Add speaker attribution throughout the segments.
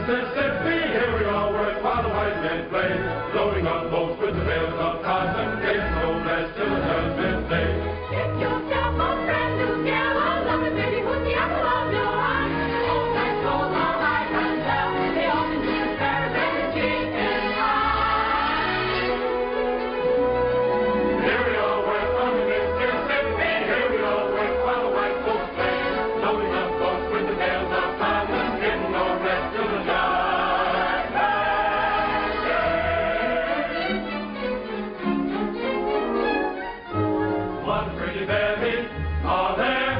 Speaker 1: Mississippi, here we all work while the white men play, loading up boats with the bales of cotton, getting no rest till the judgment day.
Speaker 2: Get yourself a brand new gal, I love it, baby, who's the apple of your eye. Old night clothes are high and well, they often do better than the chicken pie.
Speaker 1: Here we all work on the Mississippi, here we all work while the white folks play, loading up boats with the bales of cotton, getting no rest till the judgment day. What pretty babies are there,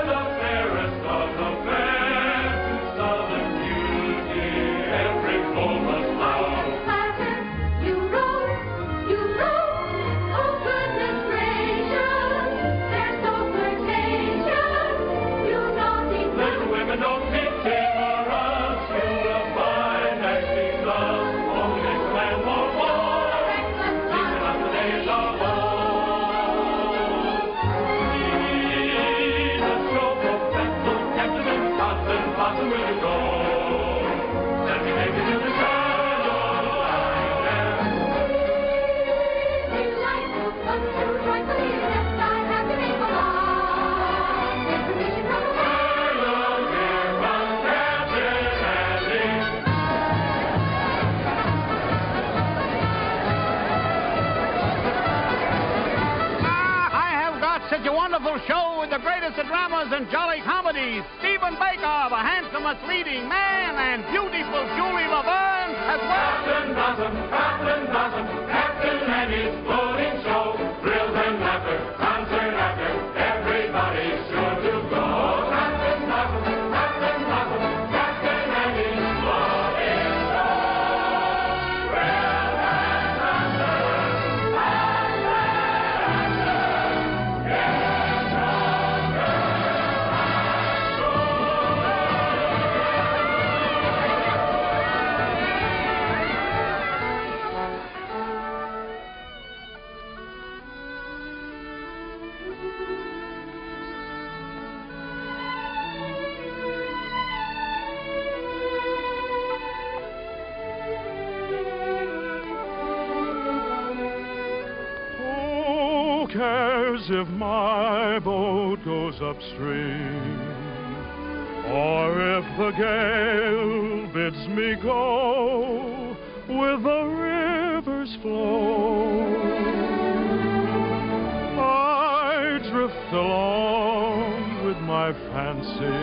Speaker 1: the fairest of the fair, to southern beauty, every foal must bow.
Speaker 2: Clatter, you roll, oh goodness gracious, they're so flirtatious, you naughty
Speaker 1: Little women don't be timorous, you will find that she's love, only makes a man more bold, keeping up the days of old. He's a showboat, pencil, captain, and cotton, blossom will you go? Let me take you to the shadow line.
Speaker 2: You like us to joyfully accept I have to make a lot. Information from the
Speaker 1: Hello, dear, from Captain Andy.
Speaker 3: I have got such a wonderful show with the greatest of dramas and jolly comedies. Stephen Baker, the handsomest leading man, and beautiful Julie Laverne as well.
Speaker 1: Captain Blossom, Captain Andy's floating show. Thrills and laughter, concert after, everybody's sure to go. Captain Blossom, Captain Andy's floating show. Thrills and laughter, concert after, get
Speaker 4: Who cares if my boat goes upstream, or if the gale bids me go with the river's flow? I drift along with my fancy.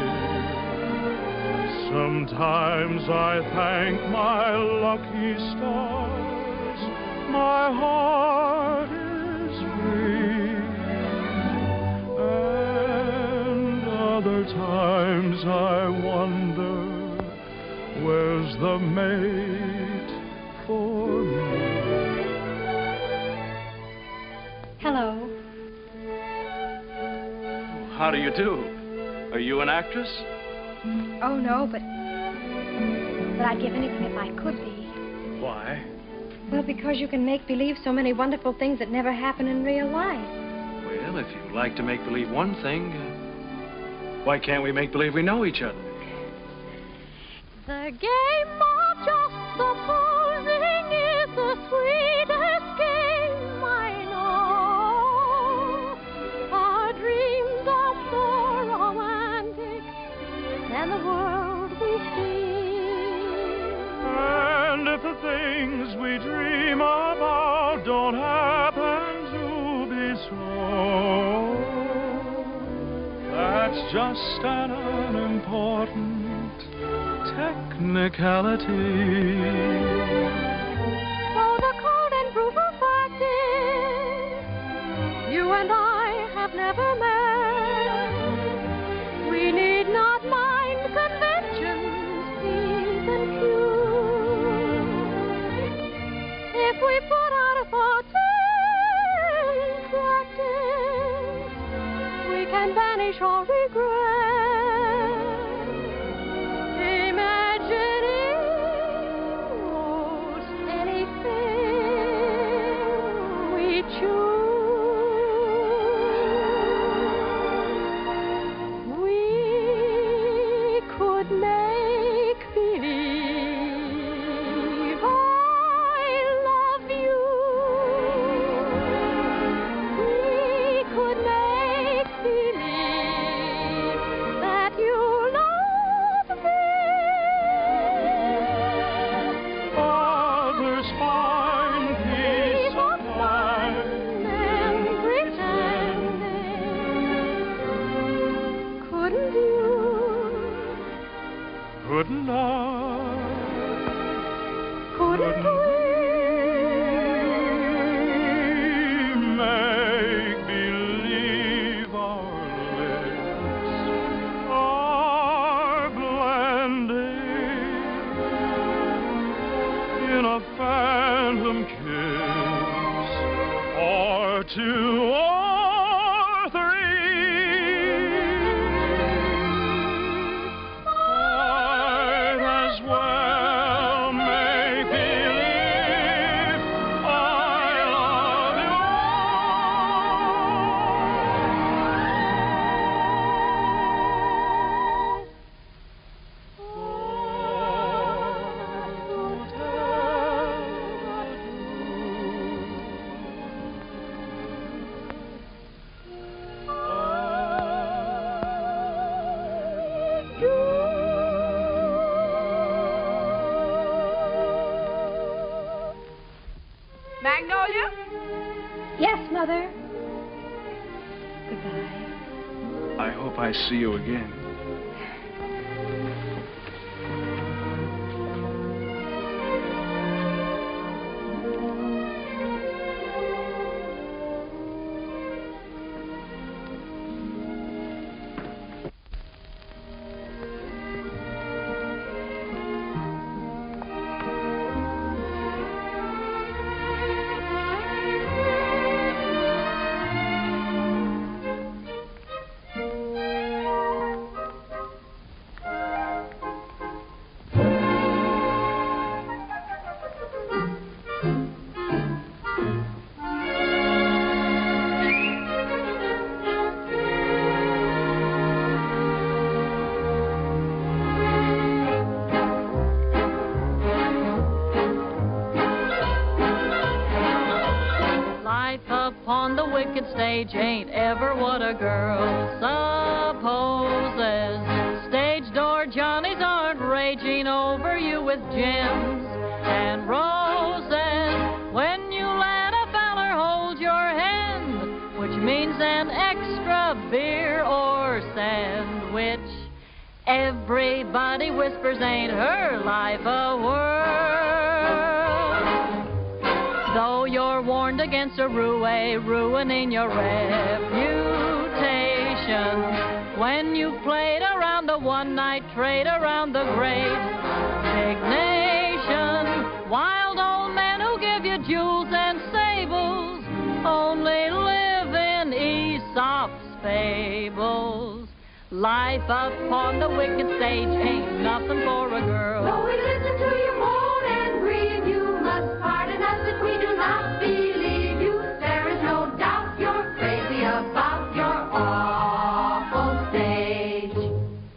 Speaker 4: Sometimes I thank my lucky stars. My heart is free, and other times I wonder, where's the mate for me?
Speaker 5: Hello.
Speaker 6: How do you do? Are you an actress?
Speaker 5: Oh, no, but I'd give anything if I could be.
Speaker 6: Why?
Speaker 5: Well, because you can make believe so many wonderful things that never happen in real life.
Speaker 6: Well, if you like to make believe one thing, why can't we make believe we know each other?
Speaker 2: The game of just supposing is the sweetest game I know. Our dreams are more romantic than the world we see.
Speaker 4: And if the things we dream about don't happen to be so, that's just an unimportant technicality.
Speaker 2: So the cold and brutal fact is, you and I have never met. We need not mind conventions, P's and Q's. If we put out a thought in practice, we can banish all regret. Imagining most
Speaker 4: couldn't I?
Speaker 2: Couldn't we?
Speaker 4: Make believe our lips are blending in a phantom kiss, or two or three. Might as well make believe I love you.
Speaker 5: Magnolia?
Speaker 7: Yes, Mother. Goodbye.
Speaker 6: I hope I see you again.
Speaker 8: Life upon the wicked stage ain't ever what a girl supposes. Stage door Johnnies aren't raging over you with gems and roses. When you let a feller hold your hand, which means an extra beer or sandwich, everybody whispers, ain't her life a whirl? Though you're warned against a ruining your reputation, when you played around the one-night trade around the great big nation, wild old men who give you jewels and sables only live in Aesop's fables. Life upon the wicked stage ain't nothing for a girl.
Speaker 2: Though we listen to you moan and grieve, you must pardon us if we do not believe you. There is no doubt you're crazy about your awful stage.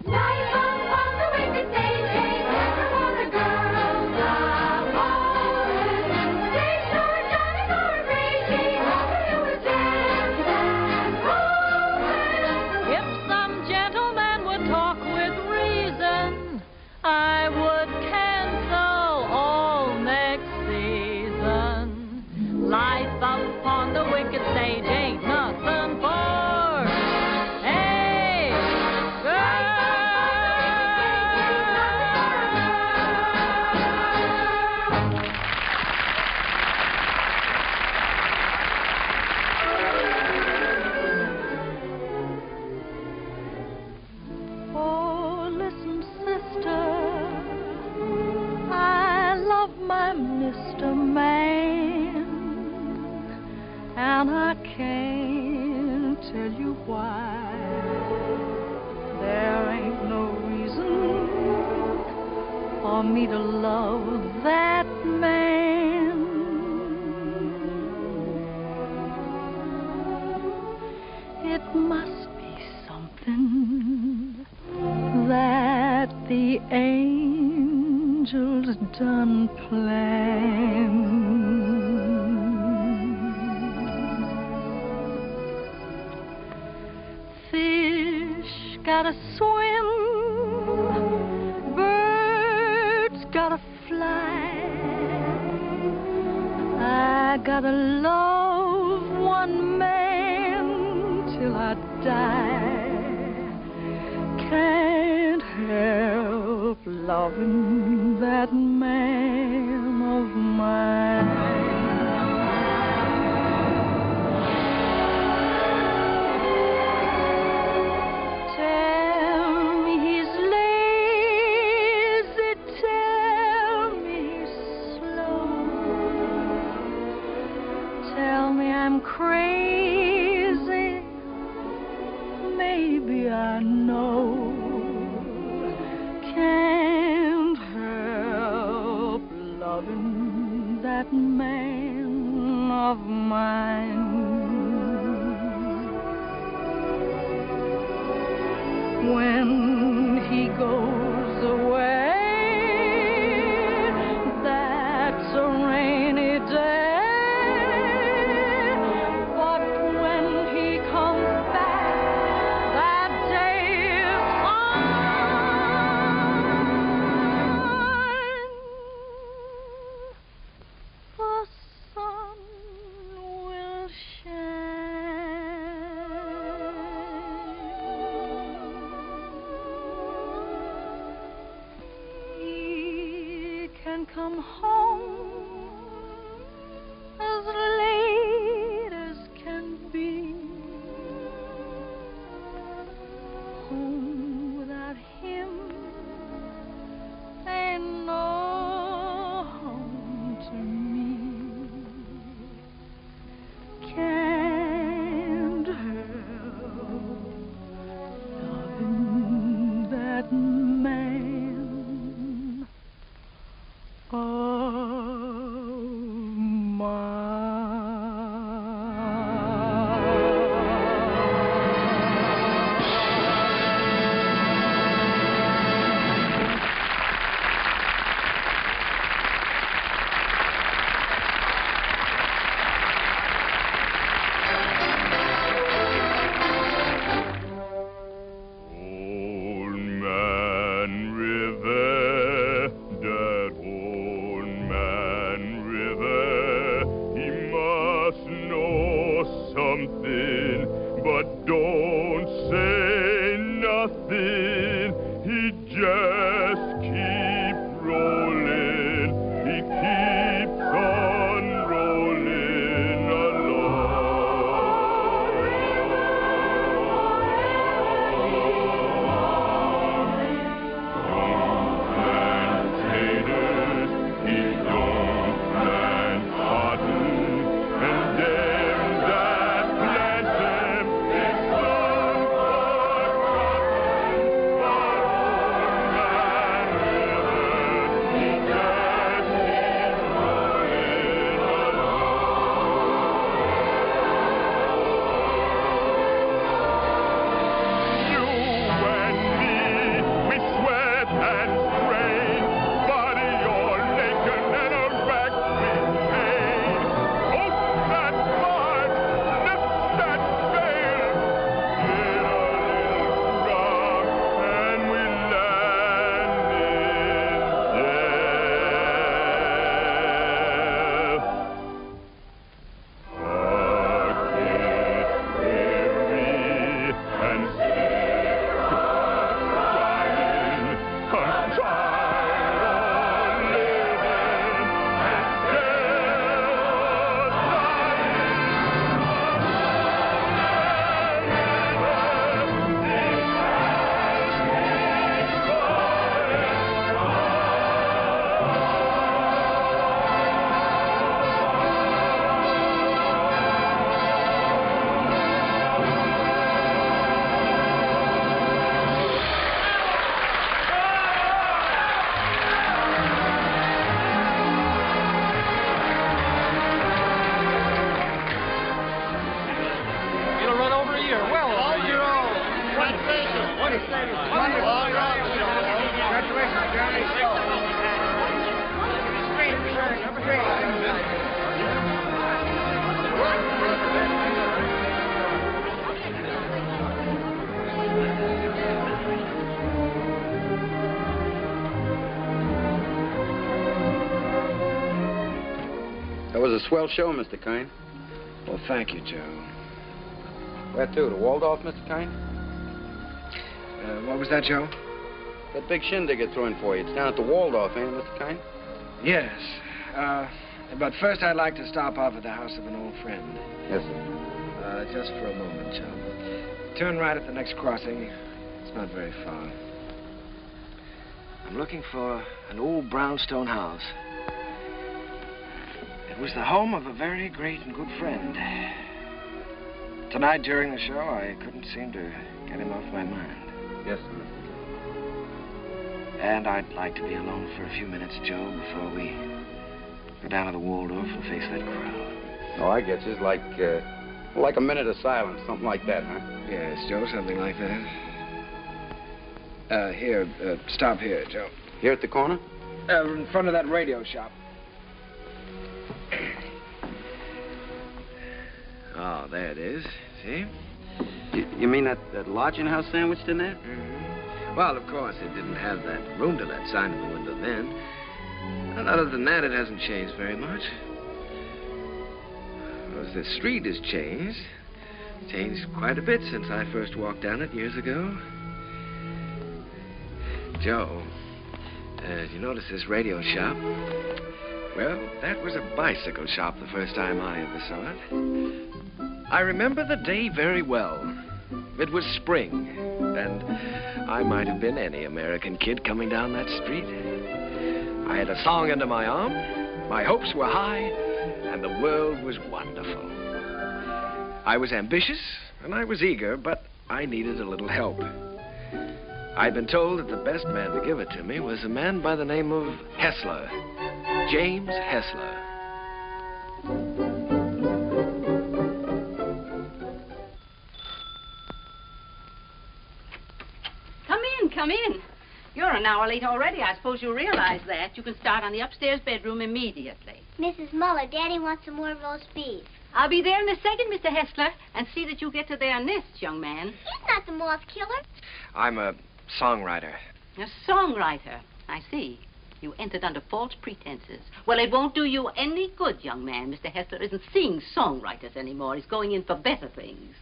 Speaker 2: Life upon the wicked stage ain't never for the girls supposed. Stage door Johnnies aren't raging over you with gems and roses.
Speaker 8: If some gentleman would talk with reason, I would cancel all next season. Life upon the wicked stage ain't nothing for a girl.
Speaker 9: Oh, listen, sister, I love my Mr. Man, and I can't tell you why. There ain't no reason for me to love that man. It must be something that the angels done planned. Fish gotta swim, birds gotta fly. I gotta love one man till I die. Can't help loving that man of mine. Tell me he's lazy, tell me he's slow, tell me I'm crazy, maybe I know. Can't help loving that man of mine. When he goes away, that's a rainy day. But when he comes back, that day is fine. The sun will shine. He can come home as late as can be. Home without him ain't no home to me. Can't help loving that man of mine.
Speaker 4: Old Man River, that old man River, he must know something, but don't say nothing. He just keeps rolling, he keeps on rolling Potatoes, he don't plant cotton, and them that plant them is sown for cotton. But old man River, he just keeps rolling You and me, we sweat and strain, body all naked and a wreck with pain. Open that heart, lift that veil, hit a little rock, and we land in death. Get weary and sick of trying. I'm tired of living and
Speaker 6: It'll run over a year. Well, over a year.
Speaker 3: Congratulations, Johnny.
Speaker 10: That was a swell show, Mr. Kern.
Speaker 6: Well, thank you, Joe.
Speaker 10: Where to? The Waldorf, Mr. Kern?
Speaker 6: What was that, Joe?
Speaker 10: That big shindig you're throwing for you. It's down at the Waldorf, ain't it, Mr. Kine?
Speaker 11: Yes. But first I'd like to stop off at the house of an old friend.
Speaker 10: Yes, sir.
Speaker 11: Just for a moment, Joe. Turn right at the next crossing. It's not very far. I'm looking for an old brownstone house. It was the home of a very great and good friend. Tonight during the show, I couldn't seem to get him off my mind.
Speaker 10: Yes, sir.
Speaker 11: And I'd like to be alone for a few minutes, Joe, before we go down to the Waldorf and face that crowd.
Speaker 10: Oh, I get you. It's like a minute of silence, something like that, huh?
Speaker 11: Yes, Joe, something like that. Here, stop here, Joe.
Speaker 10: Here at the corner?
Speaker 11: In front of that radio shop. Oh, there it is. See?
Speaker 10: You mean that lodging house sandwiched in there?
Speaker 11: Mm-hmm. Well, of course, it didn't have that room to let sign in the window then. And other than that, it hasn't changed very much. Well, the street has changed. Changed quite a bit since I first walked down it years ago. Joe, you notice this radio shop? Well, that was a bicycle shop the first time I ever saw it. I remember the day very well. It was spring, and I might have been any American kid coming down that street. I had a song under my arm, my hopes were high, and the world was wonderful. I was ambitious, and I was eager, but I needed a little help. I'd been told that the best man to give it to me was a man by the name of Hessler, James Hessler.
Speaker 12: Come in. You're an hour late already. I suppose you realize that. You can start on the upstairs bedroom immediately.
Speaker 7: Mrs. Muller, Daddy wants some more roast beef.
Speaker 12: I'll be there in a second, Mr. Hessler, and see that you get to their nests, young man.
Speaker 7: He's not the moth killer.
Speaker 11: I'm a songwriter.
Speaker 12: A songwriter. I see. You entered under false pretenses. Well, it won't do you any good, young man. Mr. Hessler isn't seeing songwriters anymore. He's going in for better things.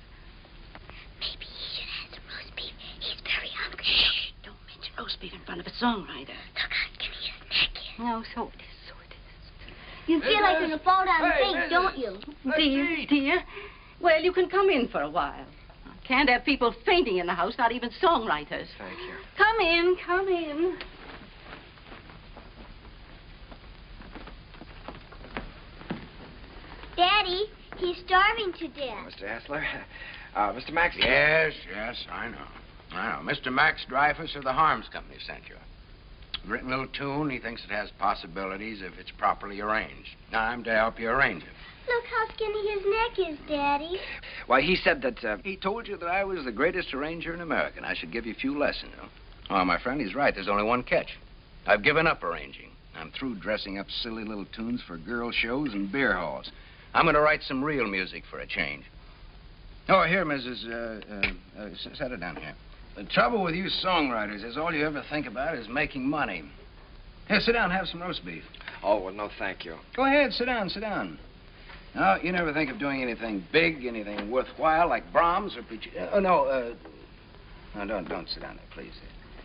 Speaker 7: Maybe he should have some roast beef. He's very hungry.
Speaker 12: Shh. Don't mention roast beef in front of a songwriter.
Speaker 7: Look, I can eat a snack here.
Speaker 12: No, so it is, so it is.
Speaker 7: You feel like you're going to fall down and faint, don't you?
Speaker 12: Dear. Well, you can come in for a while. I can't have people fainting in the house, not even songwriters.
Speaker 11: Thank you.
Speaker 12: Come in, come in.
Speaker 7: Daddy, he's starving to death.
Speaker 11: Mr. Hessler. Mr. Max.
Speaker 3: Yes, I know. Mr. Max Dreyfus of the Harms Company sent you. Written a little tune. He thinks it has possibilities if it's properly arranged. I'm to help you arrange it.
Speaker 7: Look how skinny his neck is, Daddy.
Speaker 11: Why, he said that,
Speaker 3: He told you that I was the greatest arranger in America, and I should give you a few lessons. Oh, my friend, he's right. There's only one catch. I've given up arranging. I'm through dressing up silly little tunes for girl shows and beer halls. I'm going to write some real music for a change. Oh, here, Mrs. Set it down here. The trouble with you songwriters is all you ever think about is making money. Here, sit down, have some roast beef.
Speaker 11: Oh, well, no, thank you.
Speaker 3: Go ahead, sit down. No, you never think of doing anything big, anything worthwhile, like Brahms or Puccini. No, don't sit down there, please.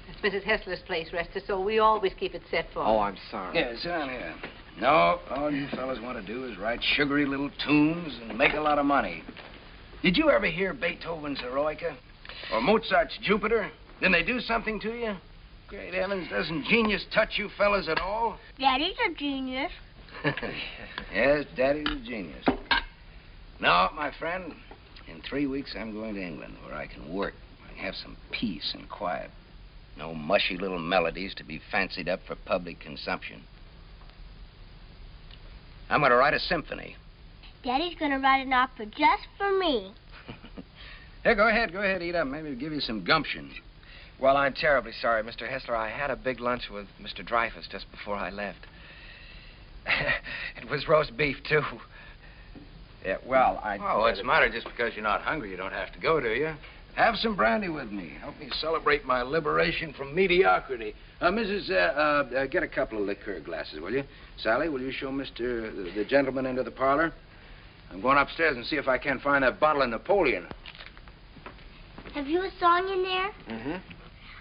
Speaker 12: It's Mrs. Hessler's place, Rester, so we always keep it set for her.
Speaker 11: Oh, I'm sorry.
Speaker 3: Yeah, sit down here. No, all you fellas want to do is write sugary little tunes and make a lot of money. Did you ever hear Beethoven's Eroica? Or Mozart's Jupiter? Didn't they do something to you? Great heavens, doesn't genius touch you fellas at all?
Speaker 7: Daddy's a genius.
Speaker 3: Yes, Daddy's a genius. No, my friend, in 3 weeks I'm going to England where I can work. I can have some peace and quiet. No mushy little melodies to be fancied up for public consumption. I'm going to write a symphony.
Speaker 7: Daddy's going to write an opera just for me.
Speaker 3: Here, go ahead, eat up. Maybe it'll give you some gumption.
Speaker 11: Well, I'm terribly sorry, Mr. Hessler. I had a big lunch with Mr. Dreyfus just before I left. It was roast beef, too.
Speaker 3: Yeah, well, Oh, what's the matter? Just because you're not hungry, you don't have to go, do you? Have some brandy with me. Help me celebrate my liberation from mediocrity. Mrs., get a couple of liqueur glasses, will you? Sally, will you show the gentleman into the parlor? I'm going upstairs and see if I can find that bottle of Napoleon.
Speaker 7: Have you a song in there?
Speaker 11: Mm-hmm.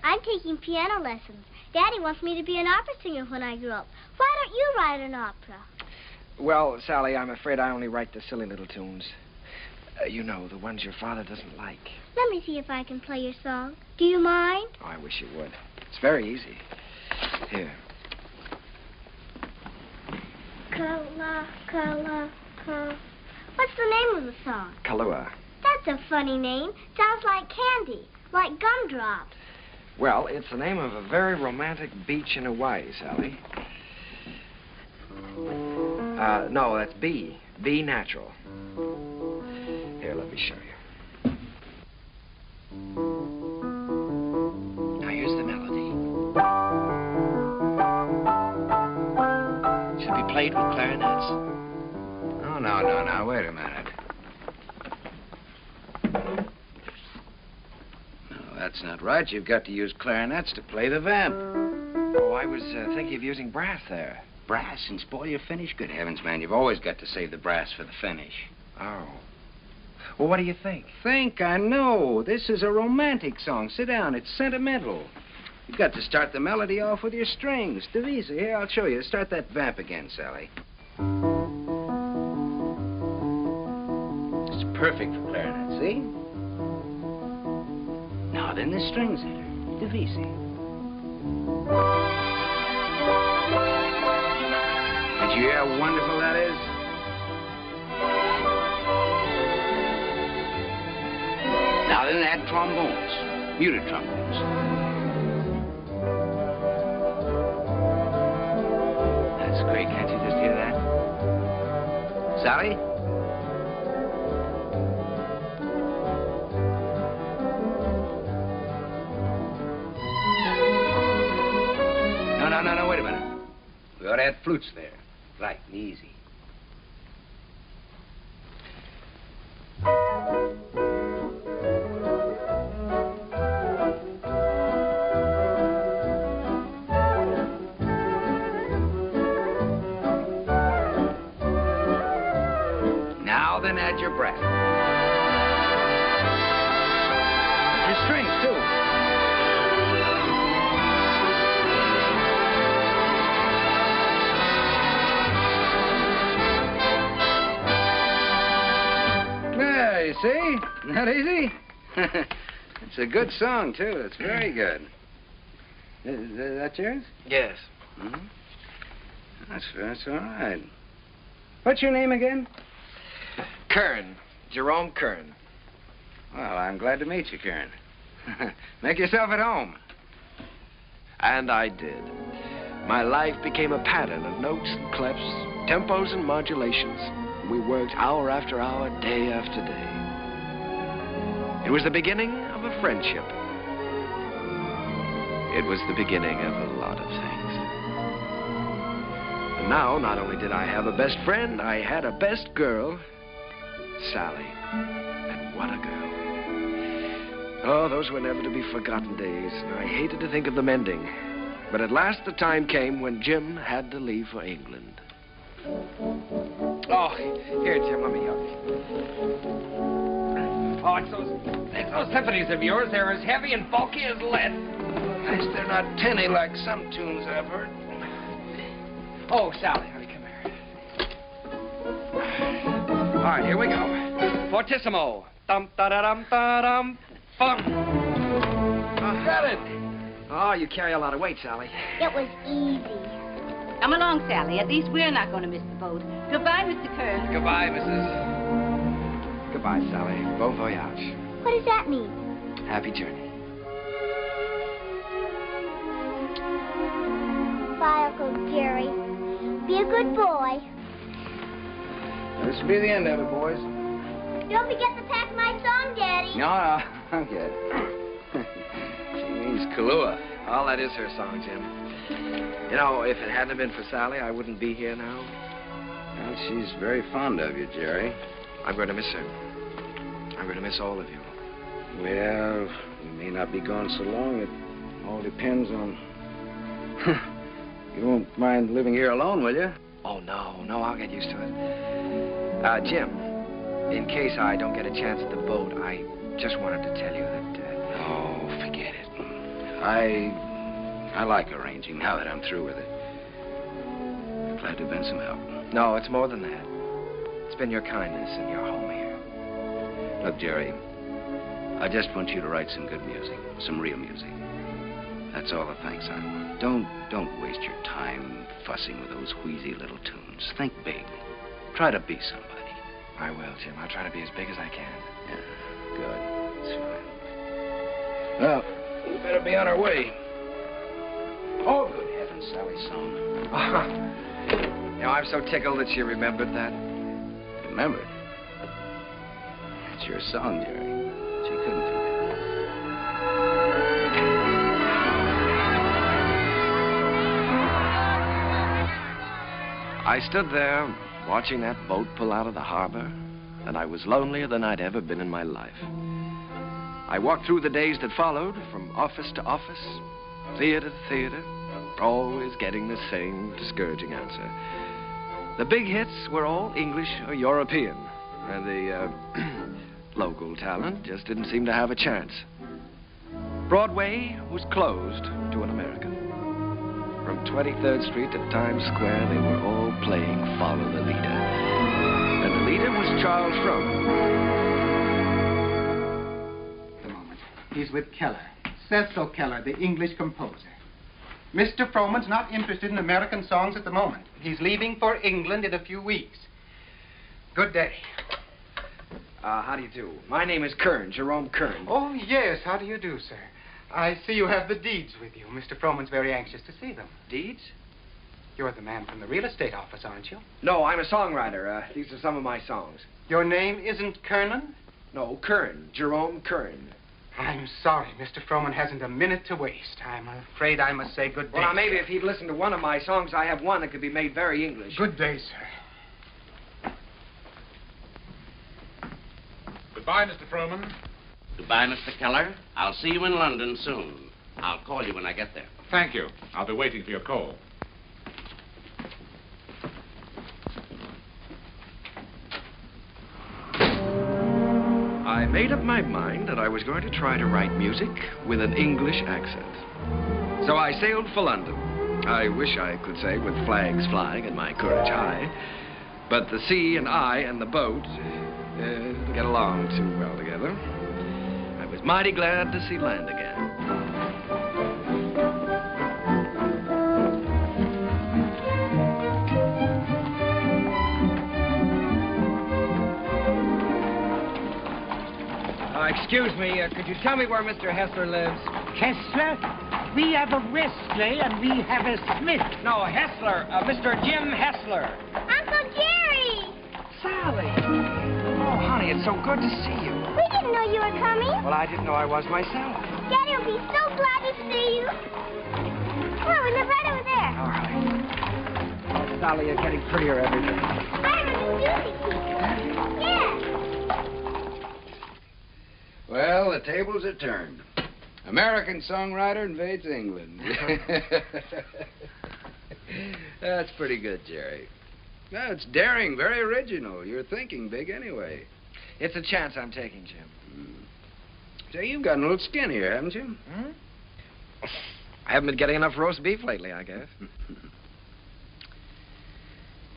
Speaker 7: I'm taking piano lessons. Daddy wants me to be an opera singer when I grow up. Why don't you write an opera?
Speaker 11: Well, Sally, I'm afraid I only write the silly little tunes. You know, the ones your father doesn't like.
Speaker 7: Let me see if I can play your song. Do you mind?
Speaker 11: Oh, I wish you would. It's very easy. Here.
Speaker 7: What's the name of the song?
Speaker 11: Kahlua.
Speaker 7: That's a funny name. Sounds like candy, like gumdrops.
Speaker 11: Well, it's the name of a very romantic beach in Hawaii, Sally. No, that's B. B natural. Here, let me show you. Now, here's the melody. Should be played with clarinets.
Speaker 10: Oh, no. Wait a minute. No, that's not right. You've got to use clarinets to play the vamp.
Speaker 11: Oh, I was thinking of using brass there.
Speaker 10: Brass and spoil your finish? Good heavens, man. You've always got to save the brass for the finish.
Speaker 11: Oh. Well, what do you think?
Speaker 10: Think? I know. This is a romantic song. Sit down. It's sentimental. You've got to start the melody off with your strings. Devisa, here, I'll show you. Start that vamp again, Sally. It's perfect for clarinet, see? Now, then the strings enter. Devisa. Did you hear how wonderful that is? Now then add trombones, muted trombones. That's great. Can't you just hear that? Sally? No, wait a minute. We ought to add flutes there. Light and easy. Now then add your brass. Your strings, too. You see? Isn't that easy? It's a good song, too. It's very good. Is that yours?
Speaker 11: Yes.
Speaker 10: Mm-hmm. That's all right. What's your name again?
Speaker 11: Kern. Jerome Kern.
Speaker 10: Well, I'm glad to meet you, Kern. Make yourself at home.
Speaker 11: And I did. My life became a pattern of notes and clefs, tempos and modulations. We worked hour after hour, day after day. It was the beginning of a friendship. It was the beginning of a lot of things. And now, not only did I have a best friend, I had a best girl, Sally. And what a girl. Oh, those were never to be forgotten days, and I hated to think of them ending. But at last the time came when Jim had to leave for England. Oh, here, Jim, let me help you. Oh, it's those symphonies of yours. They're as heavy and bulky as lead.
Speaker 10: Nice they're not tinny like some tunes I've heard.
Speaker 11: Oh, Sally, honey, come here. All right, here we go. Fortissimo. Dum-da-da-dum-da-dum. Fum. Got it. Oh, you carry a lot of weight, Sally.
Speaker 7: It was easy.
Speaker 12: Come along, Sally. At least we're not going to miss the boat. Goodbye, Mr. Kern.
Speaker 11: Goodbye, Mrs. Goodbye, Sally. Bon voyage.
Speaker 7: What does that mean?
Speaker 11: Happy journey.
Speaker 7: Bye, Uncle Jerry. Be a good boy.
Speaker 10: This will be the end of it, boys.
Speaker 7: Don't forget to pack my song, Daddy.
Speaker 10: No, I'm good. She means Kahlua.
Speaker 11: Oh, that is her song, Jim. You know, if it hadn't been for Sally, I wouldn't be here now.
Speaker 10: Well, she's very fond of you, Jerry.
Speaker 11: I'm going to miss her. I'm going to miss all of you.
Speaker 10: Well, we may not be gone so long. It all depends on... You won't mind living here alone, will you?
Speaker 11: Oh, no, I'll get used to it. Jim, in case I don't get a chance at the boat, I just wanted to tell you that...
Speaker 10: Oh, forget it. I like arranging now that I'm through with it. I'm glad to have been some help.
Speaker 11: No, it's more than that. It's been your kindness and your home here.
Speaker 10: Look, Jerry, I just want you to write some good music, some real music. That's all the thanks I want. Don't waste your time fussing with those wheezy little tunes. Think big. Try to be somebody.
Speaker 11: I will, Jim. I'll try to be as big as I can.
Speaker 10: Yeah, good. That's fine. Well, we better be on our way. Oh, good heavens, Sally's song.
Speaker 11: You know, I'm so tickled that she remembered that.
Speaker 10: Remembered? It's your song, Jerry. She couldn't do that.
Speaker 11: I stood there watching that boat pull out of the harbor, and I was lonelier than I'd ever been in my life. I walked through the days that followed, from office to office, theater to theater, always getting the same discouraging answer. The big hits were all English or European, and the local talent just didn't seem to have a chance. Broadway was closed to an American. From 23rd Street to Times Square, they were all playing Follow the Leader. And the leader was Charles Frohman.
Speaker 13: A moment. He's with Keller. Cecil Keller, the English composer. Mr. Frohman's not interested in American songs at the moment. He's leaving for England in a few weeks. Good day.
Speaker 11: How do you do? My name is Kern, Jerome Kern.
Speaker 13: Oh, yes. How do you do, sir? I see you have the deeds with you. Mr. Frohman's very anxious to see them.
Speaker 11: Deeds?
Speaker 13: You're the man from the real estate office, aren't you?
Speaker 11: No, I'm a songwriter. These are some of my songs.
Speaker 13: Your name isn't Kernan?
Speaker 11: No, Kern. Jerome Kern.
Speaker 13: I'm sorry. Mr. Frohman hasn't a minute to waste. I'm afraid I must say good day.
Speaker 11: Well, now, maybe if he'd listened to one of my songs, I have one that could be made very English.
Speaker 13: Good day, sir.
Speaker 3: Goodbye, Mr. Frohman.
Speaker 14: Goodbye, Mr. Keller. I'll see you in London soon. I'll call you when I get there.
Speaker 3: Thank you. I'll be waiting for your call.
Speaker 11: I made up my mind that I was going to try to write music with an English accent. So I sailed for London. I wish I could say with flags flying and my courage high. But the sea and I and the boat didn't get along too well together. I was mighty glad to see land again. Excuse me, could you tell me where Mr. Hessler lives?
Speaker 15: Hessler? We have a Wesley and we have a Smith.
Speaker 11: No, Hessler. Mr. Jim Hessler.
Speaker 7: Uncle Jerry!
Speaker 11: Sally! Oh, honey, it's so good to see you.
Speaker 7: We didn't know you were coming.
Speaker 11: Well, I didn't know I was myself.
Speaker 7: Daddy will be so glad to see you. Come on, we live right over there.
Speaker 11: All right. Sally, you're getting prettier every day.
Speaker 7: I have a new music teacher. Yeah.
Speaker 10: Well, the tables are turned. American songwriter invades England. That's pretty good, Jerry. No, it's daring, very original. You're thinking big anyway.
Speaker 11: It's a chance I'm taking, Jim.
Speaker 10: Say, you've gotten a little skin here, haven't you?
Speaker 11: Hmm? I haven't been getting enough roast beef lately, I guess.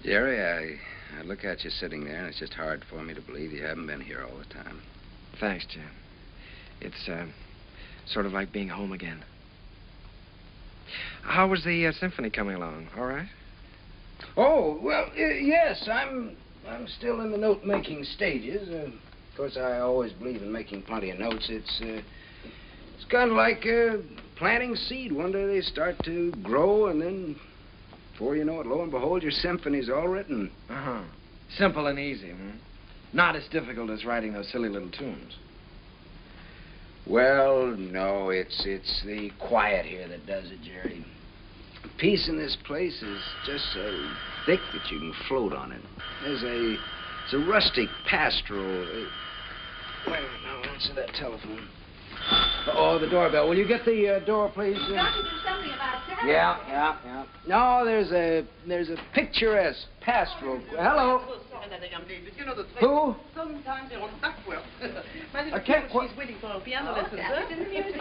Speaker 10: Jerry, I look at you sitting there, and it's just hard for me to believe you haven't been here all the time.
Speaker 11: Thanks, Jim. It's sort of like being home again. How was the symphony coming along? All right?
Speaker 10: Oh, well, yes, I'm still in the note-making stages. Of course, I always believe in making plenty of notes. It's kind of like planting seed. One day they start to grow, and then, before you know it, lo and behold, your symphony's all written.
Speaker 11: Uh-huh. Simple and easy, hmm? Not as difficult as writing those silly little tunes.
Speaker 10: Well, no, it's the quiet here that does it, Jerry. Peace in this place is just so thick that you can float on it. It's a rustic pastoral. Wait a minute, now, answer that telephone. Oh, the doorbell. Will you get the door, please?
Speaker 2: Don't you do something about that?
Speaker 10: Yeah. No, there's a picturesque pastoral. Hello.
Speaker 16: that young lady, but you know the trick.
Speaker 10: Who?
Speaker 16: Sometimes they're on duck well. My little
Speaker 10: I can't
Speaker 16: kid, she's waiting for a piano lesson, sir.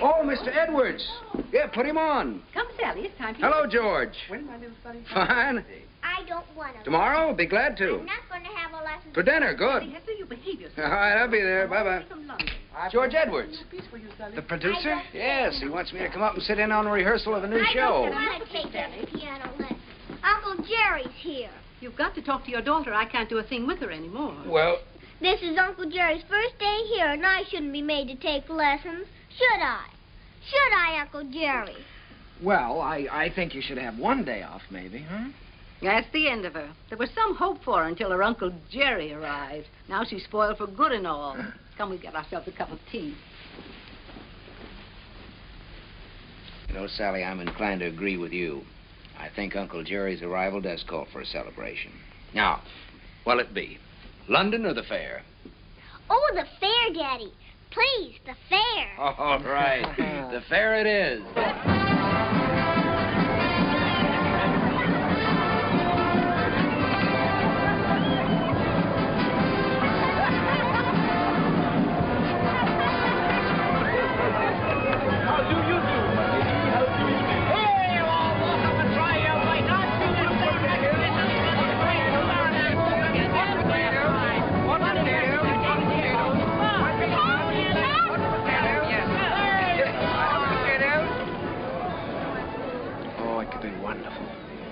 Speaker 10: Oh, Mr. Edwards. Yeah, put him on.
Speaker 12: Come, Sally, it's time for
Speaker 10: Hello, George.
Speaker 16: When, my little Sally?
Speaker 10: Fine.
Speaker 7: I don't want to.
Speaker 10: Tomorrow? I'll be glad to.
Speaker 7: I'm not going to have a lesson.
Speaker 10: For dinner, good.
Speaker 12: Hester, you behave yourself.
Speaker 10: All right, I'll be there. Bye-bye. George Edwards.
Speaker 16: The
Speaker 10: producer? Yes, he wants me to come up and sit in on a rehearsal of a new show.
Speaker 7: I don't want to take that piano lesson. Uncle Jerry's here.
Speaker 12: You've got to talk to your daughter. I can't do a thing with her anymore.
Speaker 10: Well,
Speaker 7: this is Uncle Jerry's first day here, and I shouldn't be made to take lessons. Should I? Should I, Uncle Jerry?
Speaker 11: Well, I think you should have one day off, maybe, huh?
Speaker 12: That's the end of her. There was some hope for her until her Uncle Jerry arrived. Now she's spoiled for good and all. Come, we get ourselves a cup of tea.
Speaker 10: you know, Sally, I'm inclined to agree with you. I think Uncle Jerry's arrival does call for a celebration. Now, what'll it be? London or the fair?
Speaker 7: Oh, the fair, Daddy. Please, the fair.
Speaker 10: All right. The fair it is.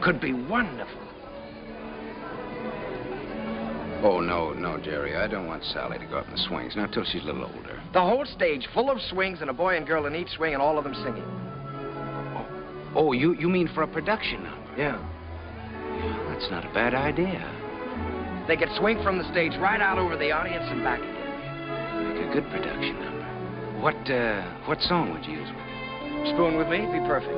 Speaker 11: Could be wonderful.
Speaker 10: Oh, no, Jerry. I don't want Sally to go up in the swings, not till she's a little older.
Speaker 11: The whole stage full of swings and a boy and girl in each swing and all of them singing.
Speaker 10: Oh, you mean for a production number?
Speaker 11: Yeah.
Speaker 10: That's not a bad idea.
Speaker 11: They could swing from the stage right out over the audience and back again.
Speaker 10: Make a good production number. What song would you use with it?
Speaker 11: Spoon with Me? Be perfect.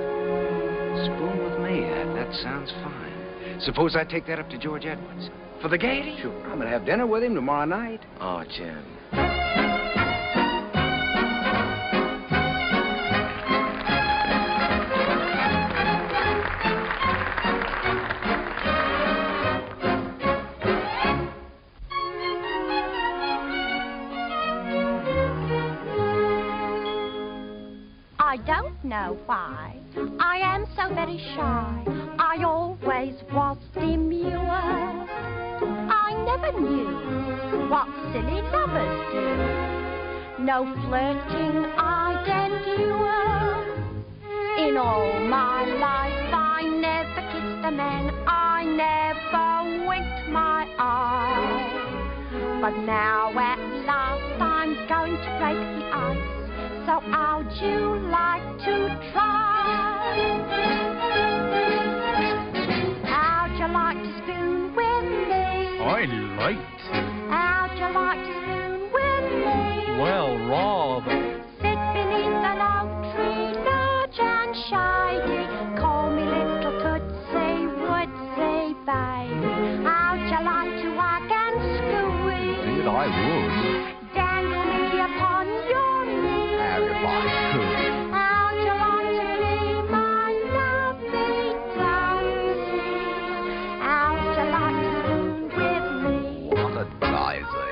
Speaker 10: Spoon with Me? That sounds fine. Suppose I take that up to George Edwards.
Speaker 11: For the gaiety?
Speaker 10: Sure. I'm going to have dinner with him tomorrow night.
Speaker 11: Oh, Jim.
Speaker 9: I don't know why I am so very shy. I always was demure. I never knew what silly lovers do. No flirting I'd endure. In all my life I never kissed a man. I never winked my eye. But now at last I'm going to break the ice. So how'd you like to try? How'd you like to spoon with me?
Speaker 4: I liked.
Speaker 9: How'd you like to spoon with me?
Speaker 4: Well, rather.
Speaker 9: Sit beneath an oak tree, large and shady. Call me little Tootsie, Woodsy, baby. How'd you like to hug and squeeze?
Speaker 4: Indeed, I would.
Speaker 9: Dangle me upon your knee.
Speaker 4: If I could.
Speaker 9: How'd you like to be my lovely daisy? How'd you like to spoon with me?
Speaker 4: What a daisy.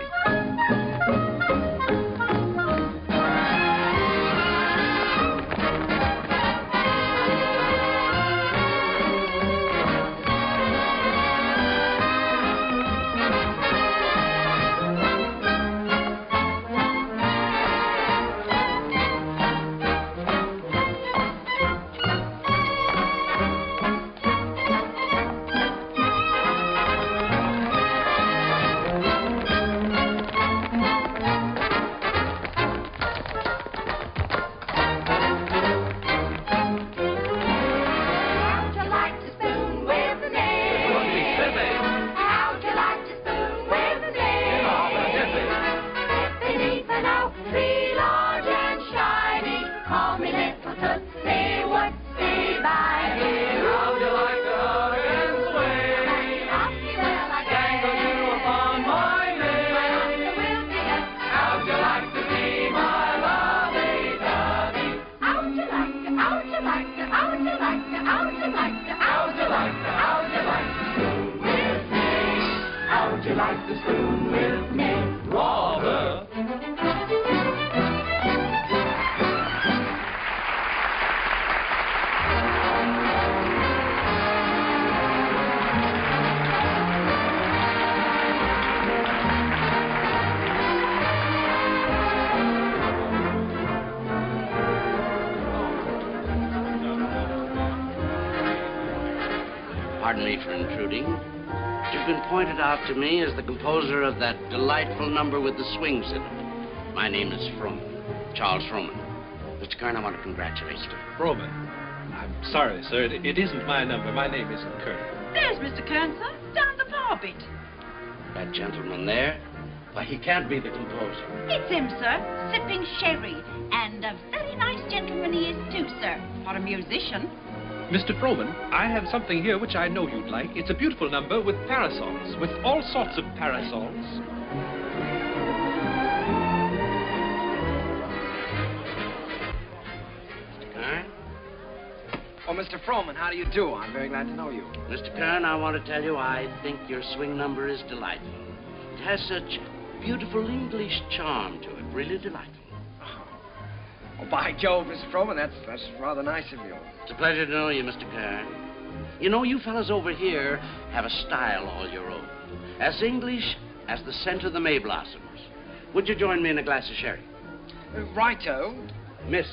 Speaker 1: How'd you like like to spoon with me, rather.
Speaker 14: Pardon me for intruding. You've been pointed out to me as the composer of that delightful number with the swings in it. My name is Froman, Charles Froman. Mr. Kern, I want to congratulate you.
Speaker 6: Froman. I'm sorry, sir. It isn't my number. My name isn't Kern.
Speaker 16: There's Mr. Kern, sir, down the bar bit.
Speaker 14: That gentleman there? Why, he can't be the composer.
Speaker 17: It's him, sir, sipping sherry. And a very nice gentleman he is, too, sir, for a musician.
Speaker 6: Mr. Froman, I have something here which I know you'd like. It's a beautiful number with parasols, with all sorts of parasols.
Speaker 14: Mr. Kern?
Speaker 11: Oh, Mr. Froman, how do you do? I'm very glad to know you.
Speaker 14: Mr. Kern, I want to tell you I think your swing number is delightful. It has such beautiful English charm to it, really delightful.
Speaker 11: Oh, by Jove, Mr. Froman, that's rather nice of you.
Speaker 14: It's a pleasure to know you, Mr. Kern. You know, you fellas over here have a style all your own. As English as the scent of the May blossoms. Would you join me in a glass of sherry?
Speaker 11: Righto.
Speaker 14: Miss.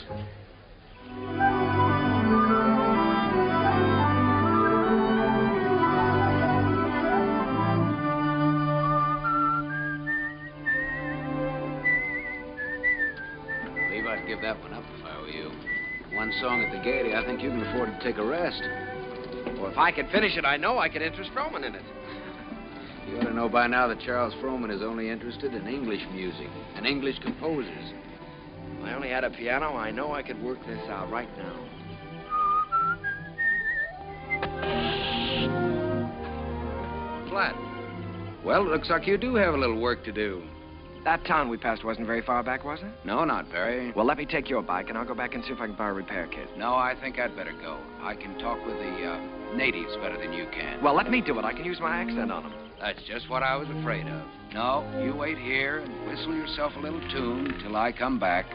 Speaker 10: I'd give that one up if I were you. One song at the Gaiety, I think you can afford to take a rest.
Speaker 11: Well, if I could finish it, I know I could interest Froman in it.
Speaker 10: You ought to know by now that Charles Froman is only interested in English music and English composers.
Speaker 11: If I only had a piano, I know I could work this out right now.
Speaker 10: Flat. Well, it looks like you do have a little work to do.
Speaker 11: That town we passed wasn't very far back, was it?
Speaker 10: No, not very.
Speaker 11: Well, let me take your bike, and I'll go back and see if I can borrow a repair kit.
Speaker 10: No, I think I'd better go. I can talk with the natives better than you can.
Speaker 11: Well, let me do it. I can use my accent on them.
Speaker 10: That's just what I was afraid of. No, you wait here and whistle yourself a little tune till I come back.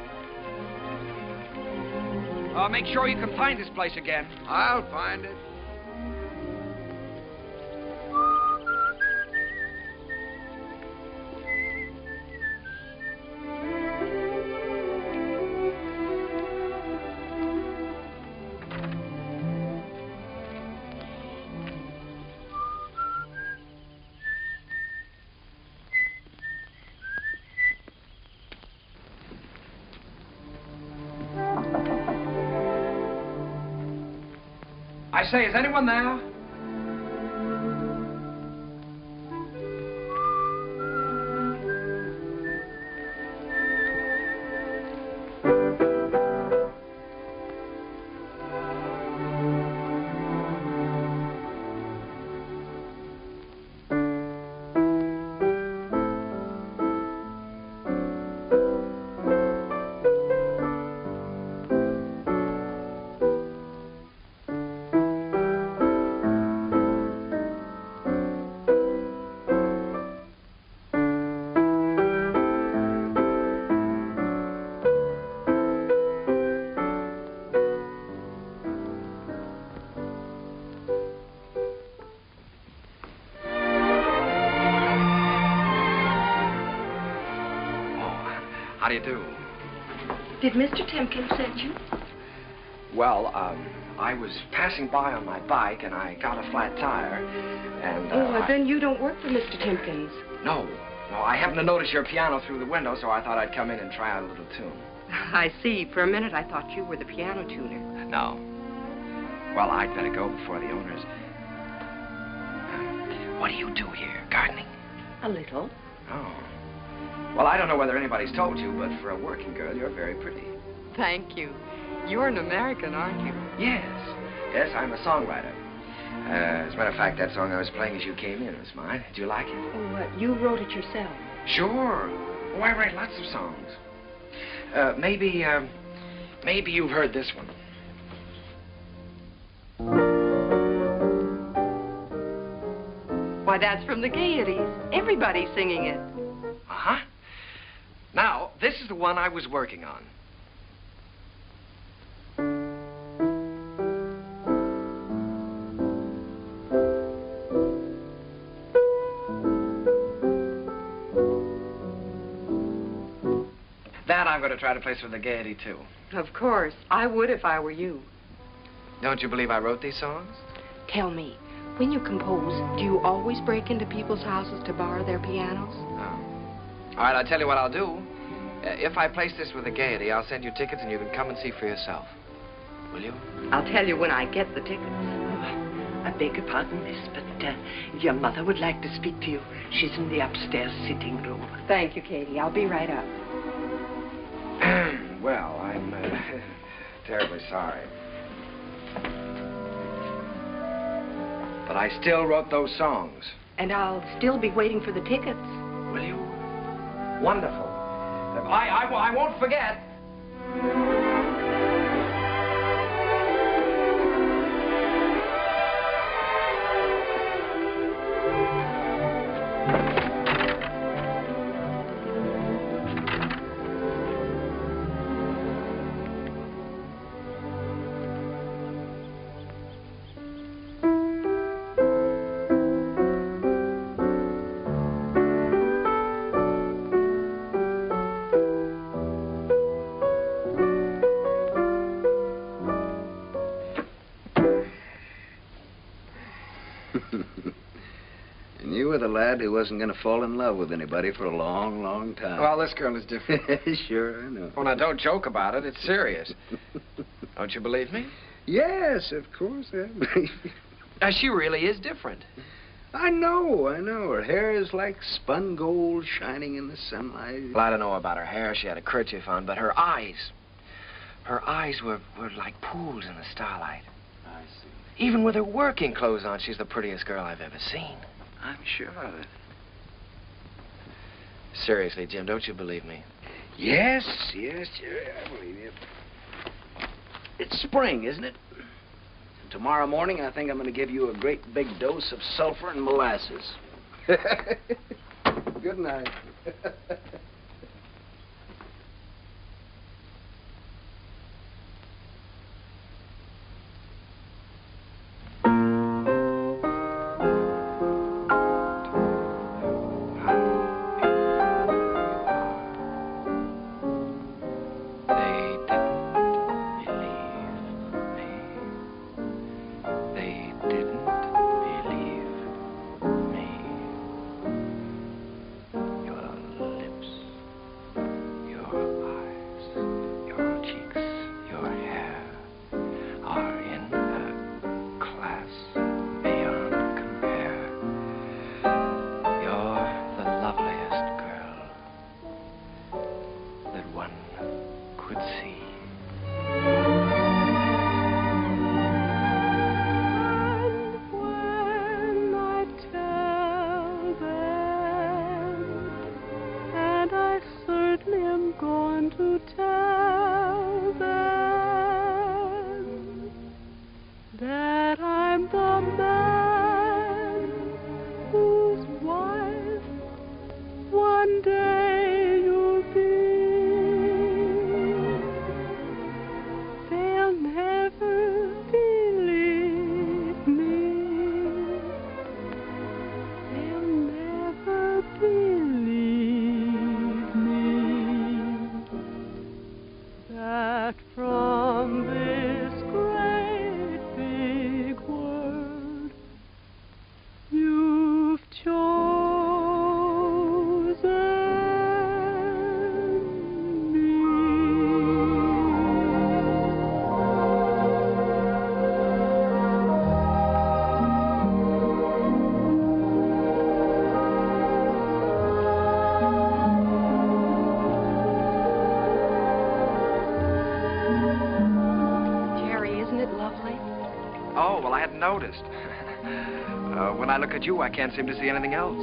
Speaker 11: Make sure you can find this place again.
Speaker 10: I'll find it.
Speaker 11: I say, is anyone there? How do you do?
Speaker 16: Did Mr. Timkins send you?
Speaker 11: Well, I was passing by on my bike, and I got a flat tire, and,
Speaker 16: well, then you don't work for Mr. Timkins.
Speaker 11: No, I happened to notice your piano through the window, so I thought I'd come in and try out a little tune.
Speaker 16: I see. For a minute, I thought you were the piano tuner.
Speaker 11: No. Well, I'd better go before the owners. What do you do here? Gardening?
Speaker 16: A little.
Speaker 11: Oh. Well, I don't know whether anybody's told you, but for a working girl, you're very pretty.
Speaker 16: Thank you. You're an American, aren't you?
Speaker 11: Yes. Yes, I'm a songwriter. As a matter of fact, that song I was playing as you came in was mine. Did you like it?
Speaker 16: Oh, what? You wrote it yourself?
Speaker 11: Sure. Oh, I write lots of songs. Maybe you've heard this one.
Speaker 16: Why, that's from the Gaieties. Everybody's singing it.
Speaker 11: Uh-huh. Now, this is the one I was working on. That I'm going to try to place for the Gaiety, too.
Speaker 16: Of course. I would if I were you.
Speaker 11: Don't you believe I wrote these songs?
Speaker 16: Tell me, when you compose, do you always break into people's houses to borrow their pianos?
Speaker 11: No. All right, I'll tell you what I'll do. If I place this with the Gaiety, I'll send you tickets and you can come and see for yourself. Will you?
Speaker 16: I'll tell you when I get the tickets.
Speaker 18: I beg your pardon, miss, but your mother would like to speak to you. She's in the upstairs sitting room.
Speaker 16: Thank you, Katie. I'll be right up.
Speaker 11: Well, I'm terribly sorry. But I still wrote those songs.
Speaker 16: And I'll still be waiting for the tickets.
Speaker 11: Will you? Wonderful. I won't forget.
Speaker 10: And you were the lad who wasn't going to fall in love with anybody for a long, long time.
Speaker 11: Well, this girl is different.
Speaker 10: Sure, I know.
Speaker 11: Well, now, don't joke about it. It's serious. Don't you believe me?
Speaker 10: Yes, of course I believe you.
Speaker 11: She really is different.
Speaker 10: I know. Her hair is like spun gold shining in the sunlight.
Speaker 11: Well, I don't know about her hair. She had a kerchief on, but her eyes were like pools in the starlight.
Speaker 10: I see.
Speaker 11: Even with her working clothes on, she's the prettiest girl I've ever seen.
Speaker 10: I'm sure of it.
Speaker 11: Seriously, Jim, don't you believe me?
Speaker 10: Yes, Jerry, I believe you. It's spring, isn't it? And tomorrow morning, I think I'm going to give you a great big dose of sulfur and molasses. Good night.
Speaker 11: Noticed. When I look at you, I can't seem to see anything else.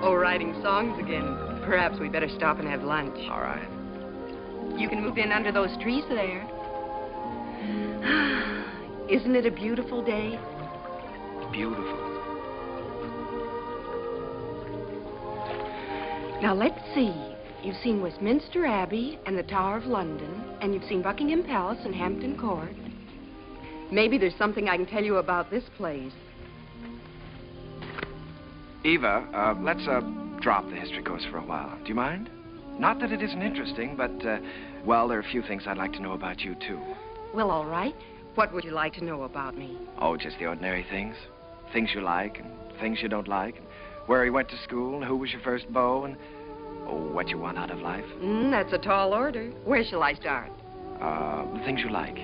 Speaker 16: Oh, writing songs again. Perhaps we better stop and have lunch.
Speaker 11: All right.
Speaker 16: You can move in under those trees there. Isn't it a beautiful day?
Speaker 11: Beautiful.
Speaker 16: Now, let's see. You've seen Westminster Abbey and the Tower of London, and you've seen Buckingham Palace and Hampton Court. Maybe there's something I can tell you about this place.
Speaker 11: Eva, let's drop the history course for a while. Do you mind? Not that it isn't interesting, but, well, there are a few things I'd like to know about you, too.
Speaker 16: Well, all right. What would you like to know about me?
Speaker 11: Oh, just the ordinary things. Things you like and things you don't like. And where you went to school and who was your first beau and, oh, what you want out of life.
Speaker 16: That's a tall order. Where shall I start?
Speaker 11: The things you like.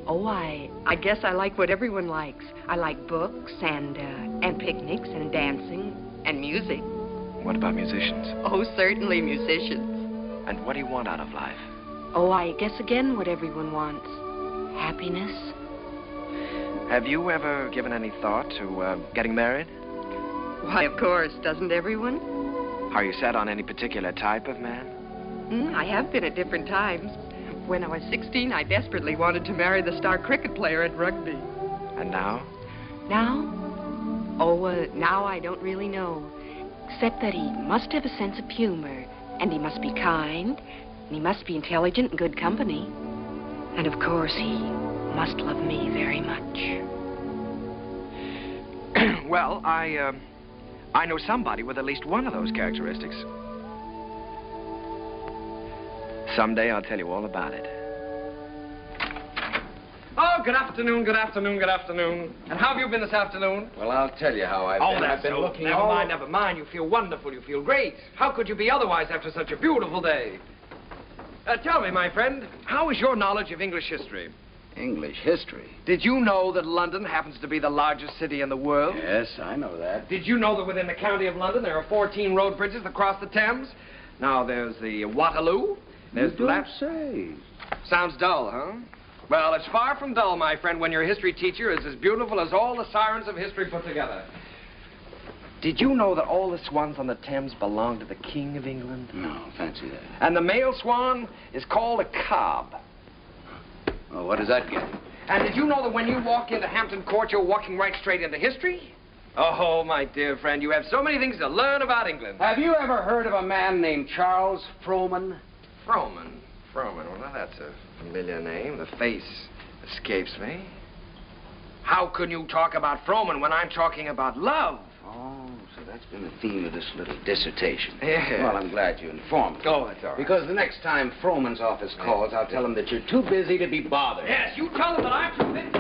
Speaker 16: Oh, I guess I like what everyone likes. I like books and picnics and dancing and music.
Speaker 11: What about musicians?
Speaker 16: Oh, certainly musicians.
Speaker 11: And what do you want out of life?
Speaker 16: Oh, I guess again what everyone wants. Happiness.
Speaker 11: Have you ever given any thought to getting married?
Speaker 16: Why, of course. Doesn't everyone?
Speaker 11: Are you set on any particular type of man?
Speaker 16: I have been at different times. When I was 16, I desperately wanted to marry the star cricket player at rugby.
Speaker 11: And now?
Speaker 16: Now? Oh, now I don't really know. Except that he must have a sense of humor, and he must be kind, and he must be intelligent and good company. And of course, he must love me very much.
Speaker 11: Well, I know somebody with at least one of those characteristics. Someday I'll tell you all about it.
Speaker 19: Oh, good afternoon, good afternoon, good afternoon. And how have you been this afternoon?
Speaker 10: Well, I'll tell you how I've been. I've been looking
Speaker 19: Never mind, never mind. You feel wonderful. You feel great. How could you be otherwise after such a beautiful day? Tell me, my friend, how is your knowledge of English history?
Speaker 10: English history?
Speaker 19: Did you know that London happens to be the largest city in the world?
Speaker 10: Yes, I know that.
Speaker 19: Did you know that within the county of London there are 14 road bridges that cross the Thames? Now, there's the Waterloo. There's
Speaker 10: You
Speaker 19: the
Speaker 10: don't say.
Speaker 19: Sounds dull, huh? Well, it's far from dull, my friend, when your history teacher is as beautiful as all the sirens of history put together. Did you know that all the swans on the Thames belong to the King of England?
Speaker 10: No, fancy that.
Speaker 19: And the male swan is called a cob.
Speaker 10: Well, what does that get?
Speaker 19: And did you know that when you walk into Hampton Court, you're walking right straight into history? Oh, my dear friend, you have so many things to learn about England.
Speaker 10: Have you ever heard of a man named Charles Frohman?
Speaker 19: Frohman? Well, now that's a familiar name. The face escapes me. How can you talk about Frohman when I'm talking about love?
Speaker 10: Oh, so that's been the theme of this little dissertation.
Speaker 19: Yeah.
Speaker 10: Well, I'm glad you informed me.
Speaker 19: Oh, that's all right.
Speaker 10: Because the next time Frohman's office calls, I'll tell him that you're too busy to be bothered.
Speaker 19: Yes, you tell them that I'm too busy.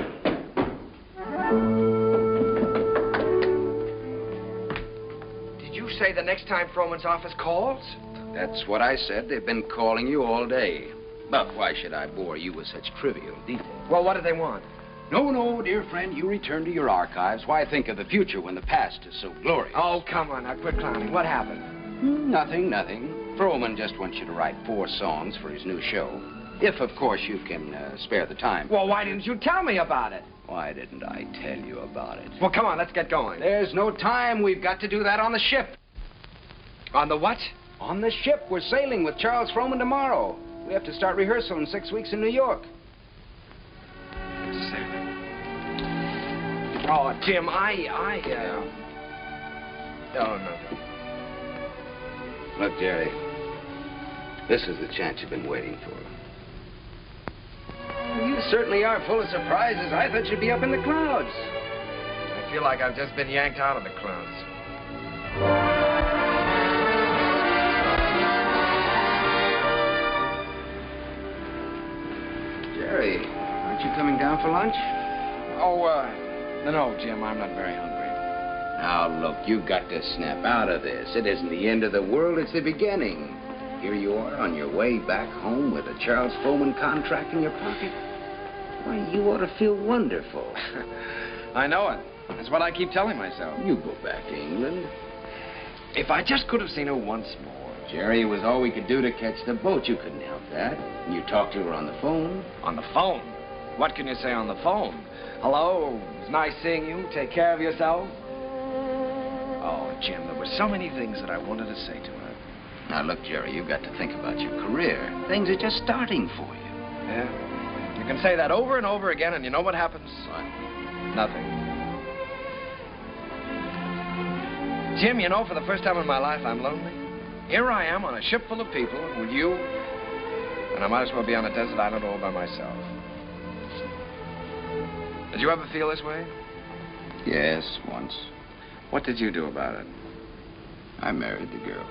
Speaker 19: Did you say the next time Frohman's office calls?
Speaker 10: That's what I said. They've been calling you all day. But why should I bore you with such trivial details?
Speaker 19: Well, what do they want?
Speaker 10: No, dear friend, you return to your archives. Why think of the future when the past is so glorious?
Speaker 19: Oh, come on, now quit clowning. What happened?
Speaker 10: Nothing. Frohman just wants you to write 4 songs for his new show. If, of course, you can spare the time.
Speaker 19: Well, why didn't you tell me about it?
Speaker 10: Why didn't I tell you about it?
Speaker 19: Well, come on, let's get going.
Speaker 10: There's no time. We've got to do that on the ship.
Speaker 19: On the what?
Speaker 10: On the ship. We're sailing with Charles Frohman tomorrow. We have to start rehearsal in 6 weeks in New York.
Speaker 19: Oh, Jim, Oh, no.
Speaker 10: Look, Jerry, this is the chance you've been waiting for. You certainly are full of surprises. I thought you'd be up in the clouds.
Speaker 19: I feel like I've just been yanked out of the clouds.
Speaker 10: Jerry, aren't you coming down for lunch?
Speaker 19: No, Jim, I'm not very hungry.
Speaker 10: Now, look, you've got to snap out of this. It isn't the end of the world, it's the beginning. Here you are on your way back home with a Charles Frohman contract in your pocket. Why, you ought to feel wonderful.
Speaker 19: I know it. That's what I keep telling myself.
Speaker 10: You go back to England.
Speaker 19: If I just could have seen her once more.
Speaker 10: Jerry, it was all we could do to catch the boat. You couldn't help that. And you talked to her on the phone.
Speaker 19: On the phone? What can you say on the phone? Hello, it was nice seeing you. Take care of yourself. Oh, Jim, there were so many things that I wanted to say to her.
Speaker 10: Now, look, Jerry, you've got to think about your career. Things are just starting for you.
Speaker 19: Yeah? You can say that over and over again, and you know what happens?
Speaker 10: What?
Speaker 19: Nothing. Jim, you know, for the first time in my life, I'm lonely.
Speaker 11: Here I am on a ship full of people with you, and I might as well be on a desert island all by myself. Did you ever feel this way?
Speaker 10: Yes, once.
Speaker 11: What did you do about it?
Speaker 10: I married the girl.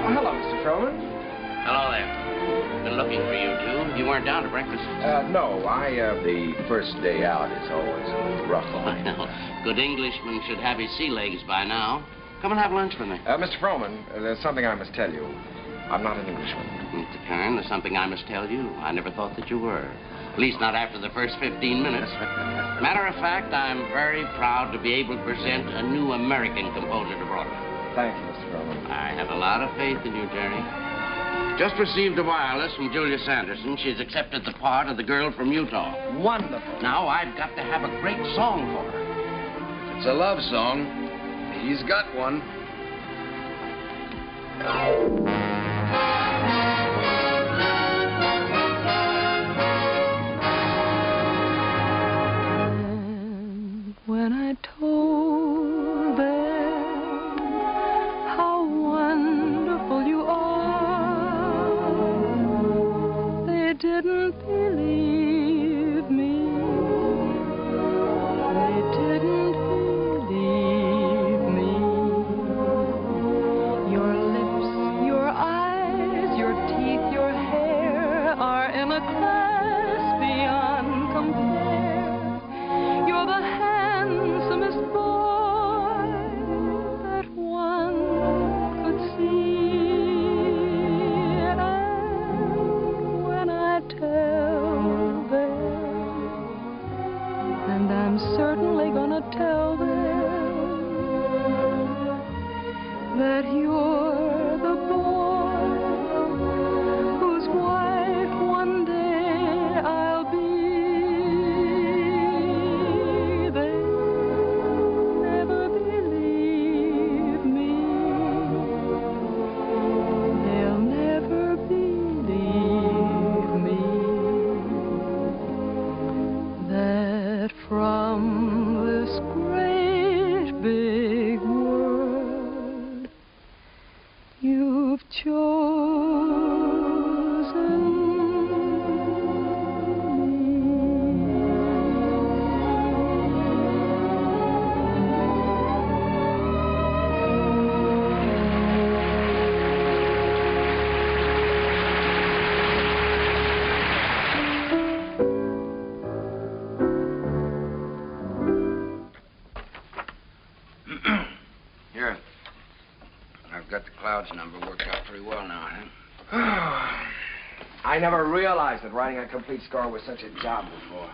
Speaker 11: Oh, hello, Mr. Froman.
Speaker 14: Hello there. Been looking for you two. You weren't down to breakfast.
Speaker 10: No, the first day out is always a little rough on me.
Speaker 14: Good Englishman should have his sea legs by now. Come and have lunch with me.
Speaker 11: Mr. Froman, there's something I must tell you. I'm not an Englishman.
Speaker 14: Mr. Kern, there's something I must tell you. I never thought that you were. At least not after the first 15 minutes. Matter of fact, I'm very proud to be able to present a new American composer to Broadway.
Speaker 11: Thank you, Mr. Froman.
Speaker 14: I have a lot of faith in you, Jerry. Just received a wireless from Julia Sanderson. She's accepted the part of the girl from Utah.
Speaker 11: Wonderful.
Speaker 14: Now I've got to have a great song for her.
Speaker 10: If it's a love song, he's got one.
Speaker 8: When I told them how wonderful you are, they didn't believe me. They didn't believe me. Your lips, your eyes, your teeth, your hair are in a class beyond compare. You're the handsomest boy that one could see. And when I tell them, and I'm certainly gonna tell them, that you're the boy whose wife one day I'll be, never believe me. They'll never believe me. That from this great big world you've chosen
Speaker 10: Here. I've got the Clouds number worked out pretty well now, huh?
Speaker 11: I never realized that writing a complete score was such a job before.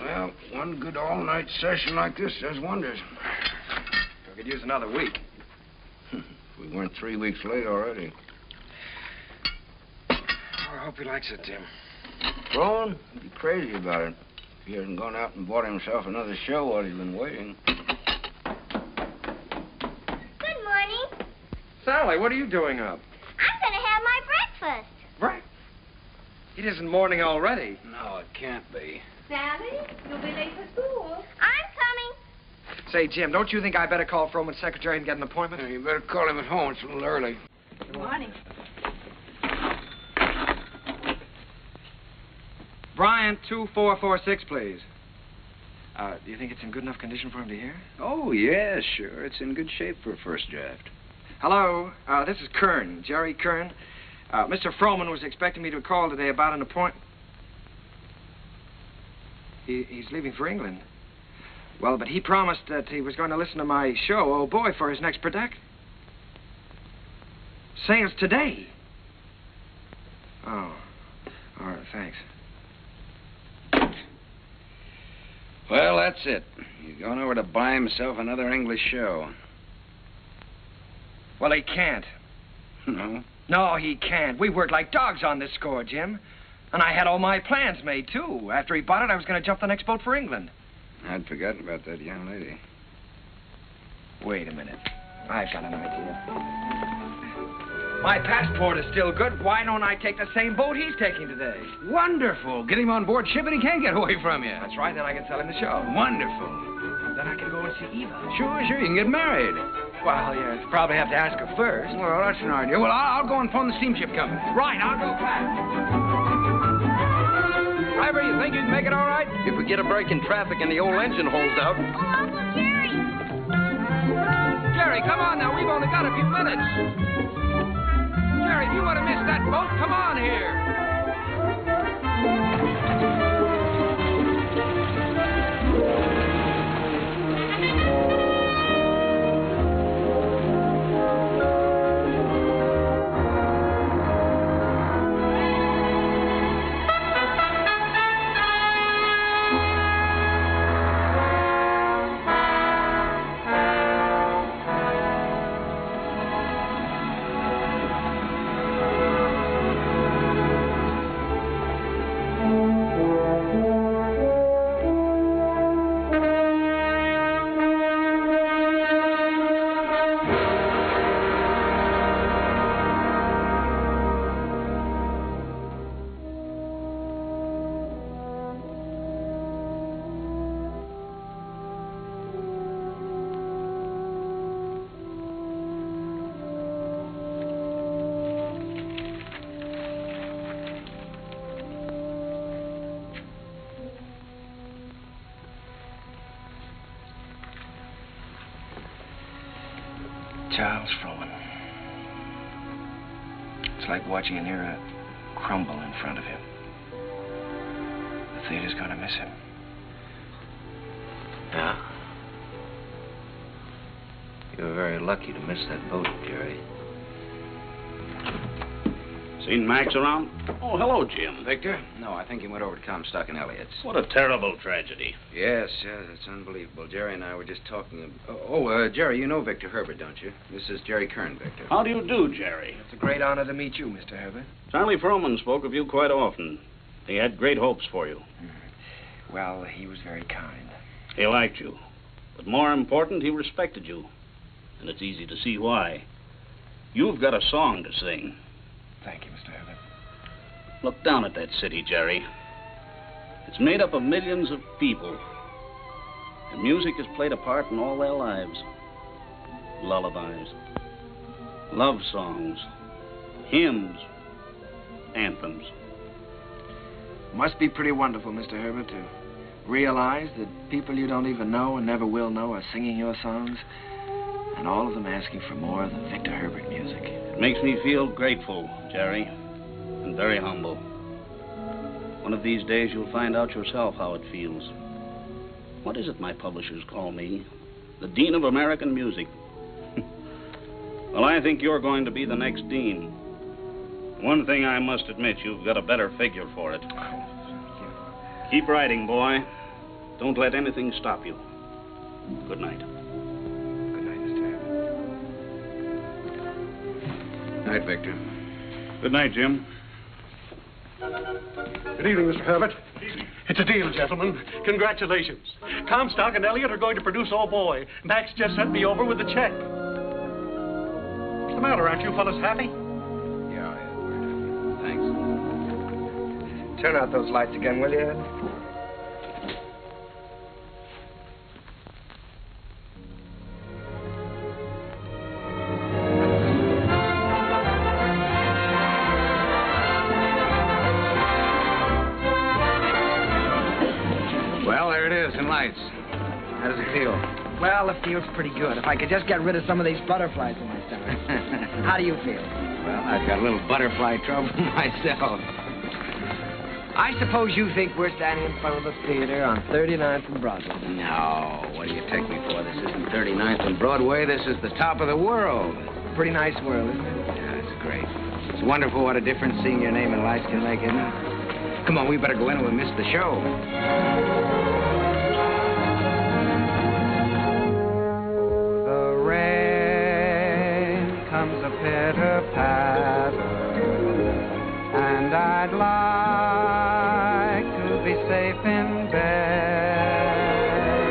Speaker 10: Well, one good all-night session like this does wonders.
Speaker 11: We could use another week.
Speaker 10: We weren't 3 weeks late already.
Speaker 11: Oh, I hope he likes it, Tim.
Speaker 10: Rowan, he'd be crazy about it. If he hasn't gone out and bought himself another show while he's been waiting.
Speaker 7: Good morning.
Speaker 11: Sally, what are you doing up?
Speaker 7: I'm going to have my breakfast.
Speaker 11: Right. It isn't morning already.
Speaker 10: No, it can't be.
Speaker 5: Sally, you'll be late for school.
Speaker 7: I'm coming.
Speaker 11: Say, Jim, don't you think I better call Froman's secretary and get an appointment?
Speaker 10: Yeah, you better call him at home. It's a little early.
Speaker 5: Good morning.
Speaker 11: Bryant, 2446, please. Do you think it's in good enough condition for him to hear?
Speaker 10: Oh, yeah, sure. It's in good shape for a first draft.
Speaker 11: Hello, this is Kern, Jerry Kern. Mr. Froman was expecting me to call today about an appointment. He's leaving for England. Well, but he promised that he was going to listen to my show, Oh Boy, for his next production. Say it's today. Oh, all right, thanks.
Speaker 10: Well, that's it. He's going over to buy himself another English show.
Speaker 11: Well, he can't.
Speaker 10: No?
Speaker 11: No, he can't. We worked like dogs on this score, Jim. And I had all my plans made, too. After he bought it, I was going to jump the next boat for England.
Speaker 10: I'd forgotten about that young lady.
Speaker 11: Wait a minute. I've got an idea. My passport is still good. Why don't I take the same boat he's taking today?
Speaker 10: Wonderful. Get him on board ship and he can't get away from you.
Speaker 11: That's right. Then I can sell him the show.
Speaker 10: Wonderful.
Speaker 11: Then I can go and see Eva.
Speaker 10: Sure. You can get married.
Speaker 11: Well, you probably have to ask her first.
Speaker 10: Well, that's an idea. Well, I'll go and phone the steamship company.
Speaker 11: Right, I'll go back. Driver, you think you can make it all right? If we get a break in traffic and the old engine holds out.
Speaker 7: Oh, Uncle Jerry.
Speaker 11: Jerry, come on now. We've only got a few minutes. Jerry, if you want to miss that boat, come on here.
Speaker 10: Charles Frohman. It's like watching an era crumble in front of him. The theater's gonna miss him.
Speaker 14: Yeah? You were very lucky to miss that boat, Jerry.
Speaker 3: Seen Max around? Oh, hello, Jim.
Speaker 10: Victor? No, I think he went over to Comstock and Elliott's.
Speaker 3: What a terrible tragedy.
Speaker 10: Yes, it's unbelievable. Jerry and I were just talking. Jerry, you know Victor Herbert, don't you? This is Jerry Kern, Victor.
Speaker 3: How do you do, Jerry?
Speaker 10: It's a great honor to meet you, Mr. Herbert.
Speaker 3: Charlie Frohman spoke of you quite often. He had great hopes for you.
Speaker 10: Well, he was very kind.
Speaker 3: He liked you. But more important, he respected you. And it's easy to see why. You've got a song to sing.
Speaker 10: Thank you, Mr. Herbert.
Speaker 3: Look down at that city, Jerry. It's made up of millions of people. And music has played a part in all their lives. Lullabies, love songs, hymns, anthems.
Speaker 10: Must be pretty wonderful, Mr. Herbert, to realize that people you don't even know and never will know are singing your songs, and all of them asking for more of the Victor Herbert music.
Speaker 3: It makes me feel grateful, Jerry, and very humble. One of these days you'll find out yourself how it feels. What is it my publishers call me? The Dean of American Music. Well, I think you're going to be the next dean. One thing I must admit, you've got a better figure for it. Keep writing, boy. Don't let anything stop you. Good night.
Speaker 10: Good night, Mr. Herbert. Night, Victor.
Speaker 3: Good night, Jim.
Speaker 20: Good evening, Mr. Herbert. It's a deal, gentlemen. Congratulations. Comstock and Elliott are going to produce Oh Boy. Max just sent me over with the check. What's the matter? Aren't you fellas happy?
Speaker 10: Yeah, thanks. Turn out those lights again, will you? Lights. How does it feel?
Speaker 11: Well, it feels pretty good. If I could just get rid of some of these butterflies in my stomach. How do you feel?
Speaker 10: Well, I've got a little butterfly trouble myself.
Speaker 11: I suppose you think we're standing in front of the theater on 39th and Broadway.
Speaker 10: No, what do you take me for? This isn't 39th and Broadway. This is the top of the world.
Speaker 11: Pretty nice world, isn't it?
Speaker 10: Yeah, it's great. It's wonderful what a difference seeing your name in lights can make, isn't it? Come on, we better go in or we'll miss the show.
Speaker 13: Comes a pitter-patter, and I'd like to be safe in bed.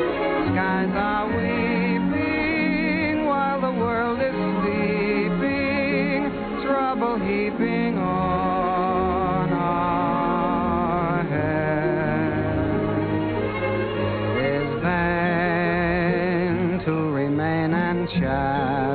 Speaker 13: Skies are weeping while the world is sleeping, trouble heaping on our heads. It is vain to remain and chat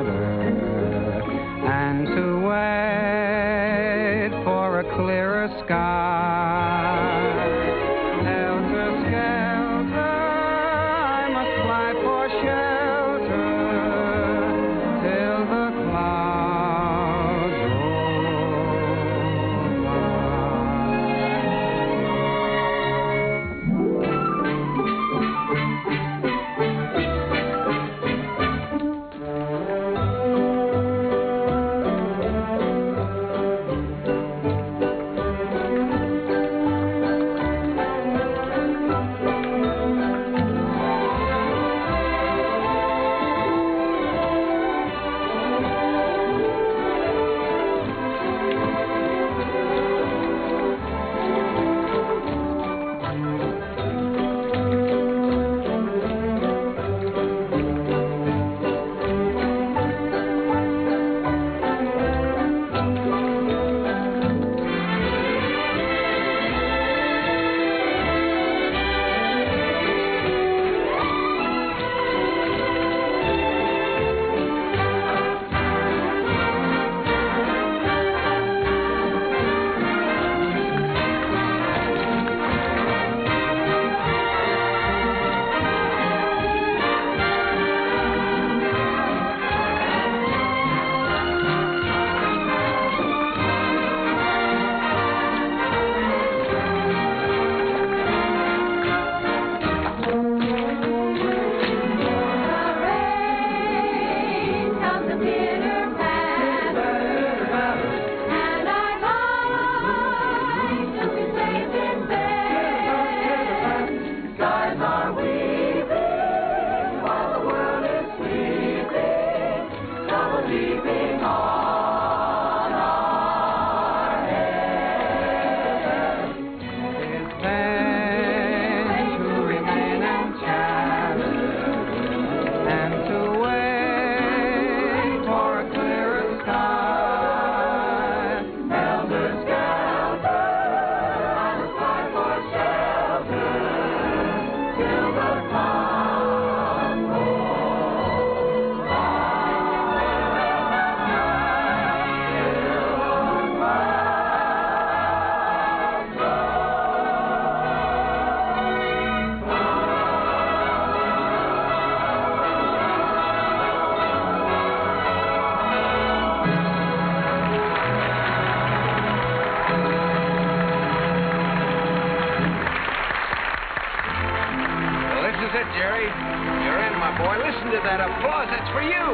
Speaker 11: Jerry. You're in, my boy. Listen to that applause. That's for you.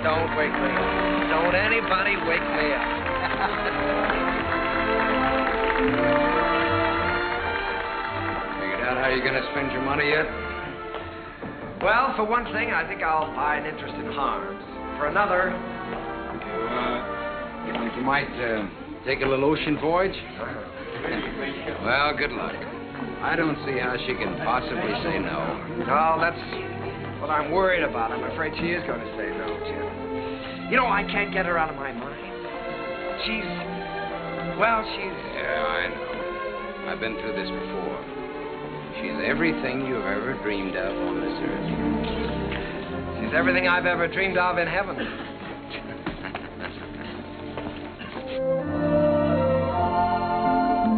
Speaker 11: Don't wake me up. Don't anybody wake me up.
Speaker 10: Figured out how you're going to spend your money yet?
Speaker 11: Well, for one thing, I think I'll buy an interest in Harms. For another...
Speaker 10: You think you might take a little ocean voyage? Well, good luck. I don't see how she can possibly say no.
Speaker 11: Oh, that's what I'm worried about. I'm afraid she is going to say no, Jim. You know, I can't get her out of my mind. She's...
Speaker 10: Yeah, I know. I've been through this before. She's everything you've ever dreamed of on this earth.
Speaker 11: She's everything I've ever dreamed of in heaven.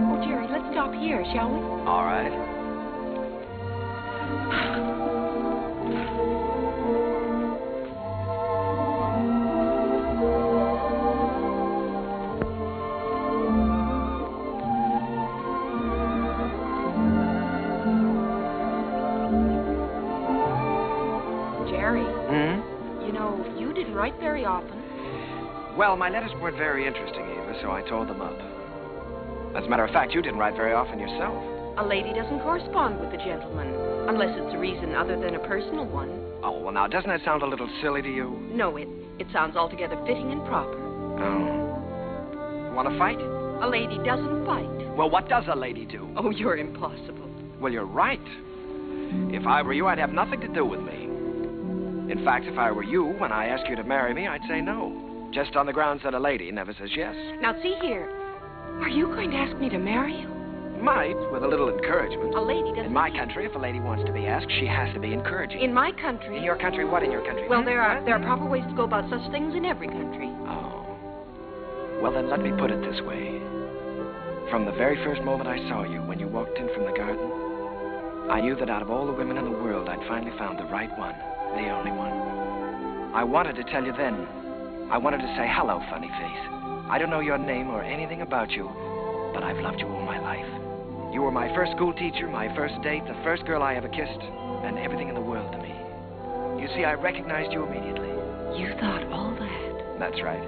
Speaker 16: Oh, Jerry, let's stop here, shall we?
Speaker 11: All right.
Speaker 16: Jerry. You know, you didn't write very often.
Speaker 11: Well, my letters weren't very interesting, Eva, so I tore them up. As a matter of fact, you didn't write very often yourself.
Speaker 16: A lady doesn't correspond with a gentleman, unless it's a reason other than a personal one.
Speaker 11: Oh, well, now, doesn't that sound a little silly to you?
Speaker 16: No, it sounds altogether fitting and proper.
Speaker 11: Oh. Want to fight?
Speaker 16: A lady doesn't fight.
Speaker 11: Well, what does a lady do?
Speaker 16: Oh, you're impossible.
Speaker 11: Well, you're right. If I were you, I'd have nothing to do with me. In fact, if I were you, when I ask you to marry me, I'd say no. Just on the grounds that a lady never says yes.
Speaker 16: Now, see here. Are you going to ask me to marry you?
Speaker 11: Might, with a little encouragement.
Speaker 16: A lady doesn't...
Speaker 11: In my country, if a lady wants to be asked, she has to be encouraging.
Speaker 16: In my country...
Speaker 11: In your country? What in your country?
Speaker 16: Well, there are proper ways to go about such things in every country.
Speaker 11: Oh. Well, then let me put it this way. From the very first moment I saw you, when you walked in from the garden, I knew that out of all the women in the world, I'd finally found the right one, the only one. I wanted to tell you then. I wanted to say, hello, funny face. I don't know your name or anything about you, but I've loved you all my life. You were my first school teacher, my first date, the first girl I ever kissed, and everything in the world to me. You see, I recognized you immediately.
Speaker 16: You thought all that?
Speaker 11: That's right.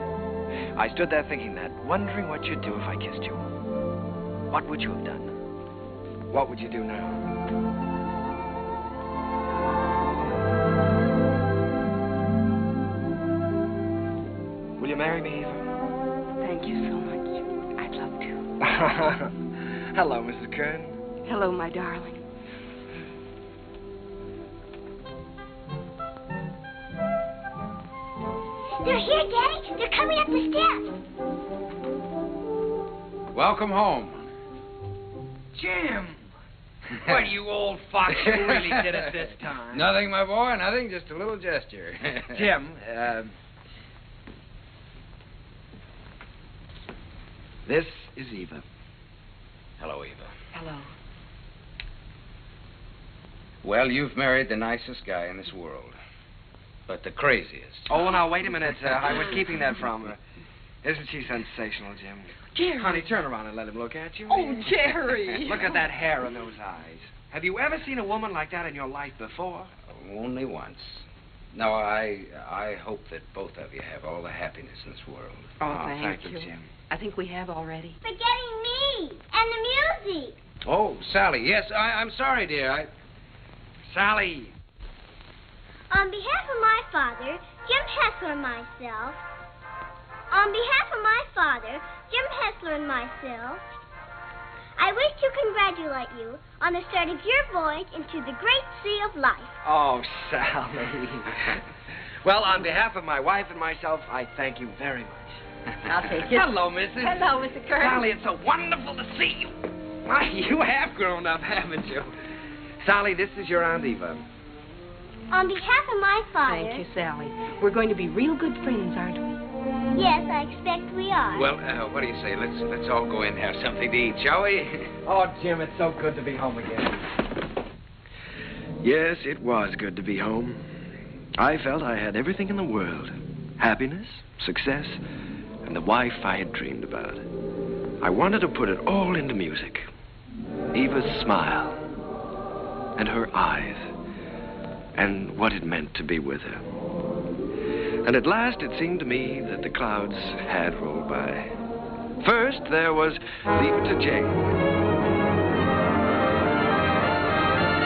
Speaker 11: I stood there thinking that, wondering what you'd do if I kissed you. What would you have done? What would you do now? Will you marry me, Eva?
Speaker 16: Thank you so much. I'd love to.
Speaker 11: Hello, Mrs. Kern.
Speaker 16: Hello, my darling.
Speaker 7: They're here, Daddy. They're coming up the steps.
Speaker 10: Welcome home.
Speaker 19: Jim! What, you old fox, you really did it this time.
Speaker 10: Nothing, my boy, nothing, just a little gesture.
Speaker 11: Jim, this is Eva.
Speaker 10: Hello, Eva.
Speaker 16: Hello.
Speaker 10: Well, you've married the nicest guy in this world, but the craziest.
Speaker 11: Oh, now, wait a minute. I was keeping that from her. Isn't she sensational, Jim?
Speaker 16: Jerry.
Speaker 11: Honey, turn around and let him look at you.
Speaker 16: Oh, Jerry.
Speaker 11: Look at that hair and those eyes. Have you ever seen a woman like that in your life before?
Speaker 10: Only once. No, I hope that both of you have all the happiness in this world.
Speaker 16: Oh, thank
Speaker 11: you,
Speaker 16: you.
Speaker 11: Jim.
Speaker 16: I think we have already.
Speaker 7: Forgetting me and the music.
Speaker 10: Oh, Sally, yes, I'm sorry, dear.
Speaker 11: Sally.
Speaker 7: On behalf of my father, Jim Hessler and myself. On behalf of my father, Jim Hessler and myself, I wish to congratulate you on the start of your voyage into the great sea of life.
Speaker 11: Oh, Sally. Well, on behalf of my wife and myself, I thank you very much.
Speaker 16: I'll take it.
Speaker 11: Hello, Mrs.
Speaker 16: Hello, Mr. Kern.
Speaker 11: Sally, it's so wonderful to see you. Why, you have grown up, haven't you? Sally, this is your Aunt Eva.
Speaker 7: On behalf of my father...
Speaker 16: Thank you, Sally. We're going to be real good friends, aren't we?
Speaker 7: Yes, I expect we are.
Speaker 10: Well, what do you say? Let's all go in and have something to eat, shall we?
Speaker 11: Oh, Jim, it's so good to be home again. Yes, it was good to be home. I felt I had everything in the world. Happiness, success, and the wife I had dreamed about. I wanted to put it all into music. Eva's smile, and her eyes, and what it meant to be with her. And at last it seemed to me that the clouds had rolled by. First, there was Leave It to Jane.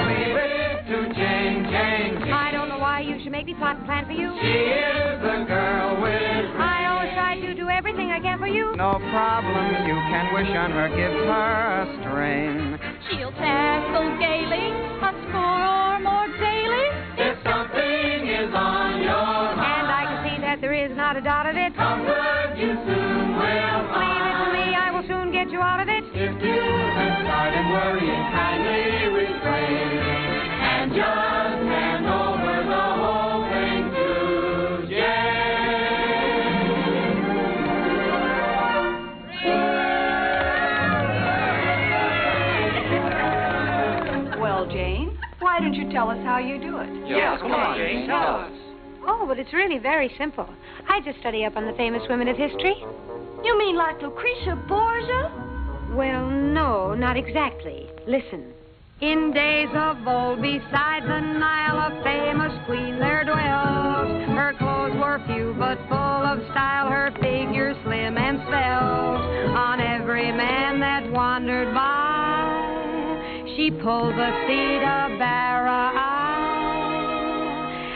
Speaker 2: Leave it to Jane, Jane, Jane.
Speaker 5: I don't know why you should make me plot and plan for you.
Speaker 2: She is the girl with...
Speaker 5: I always try to do everything I can for you.
Speaker 21: No problem, you can wish on her, give her a string.
Speaker 8: She'll tackle gaily, a score or more daily.
Speaker 2: If something is on your mind,
Speaker 5: And I can see that there is not a dot of it.
Speaker 2: comfort you soon will find.
Speaker 5: Leave it to me, I will soon get you out of it.
Speaker 2: If you have started worrying, kindly refrain and just hand over the whole thing to
Speaker 22: Well, Jane, why don't you tell us how you do it?
Speaker 21: Yeah, come on, Jane, tell us.
Speaker 5: Oh, but it's really very simple. I just study up on the famous women of history.
Speaker 22: You mean like Lucretia Borgia?
Speaker 5: Well, no, not exactly. Listen. In days of old, beside the Nile, a famous queen there dwelt. Her clothes were few, but full of style, her figure slim and svelte. On every man that wandered by, she pulled the seat of Bara.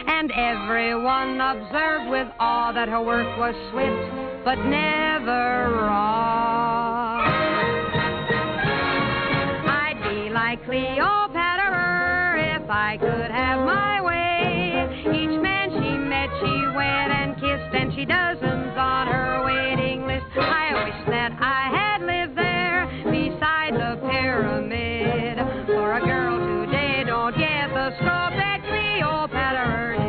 Speaker 5: And everyone observed with awe that her work was swift, but never raw. I'd be like Cleopatra if I could have my way. Each man she met, she wed and kissed, and she dozens on her waiting list. I wish that I had lived there beside the pyramid. For a girl today don't get the scope that Cleopatra did.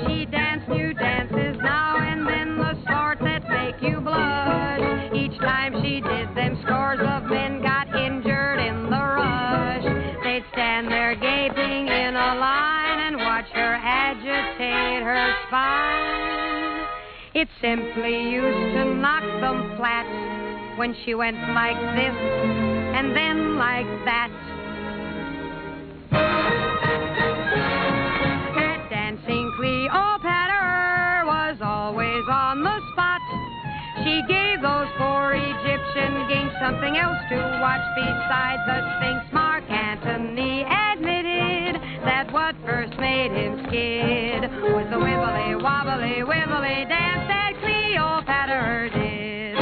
Speaker 5: She danced new dances now and then, the sort that make you blush. Each time she did them, scores of men got injured in the rush. They'd stand there gaping in a line and watch her agitate her spine. It simply used to knock them flat when she went like this and then like that. At dancing, Cleopatra was always on the spot. She gave those poor Egyptian kings something else to watch besides the Sphinx. Mark Antony admitted that what first made him skid was the wibbly wobbly wibbly dance that Cleopatra did.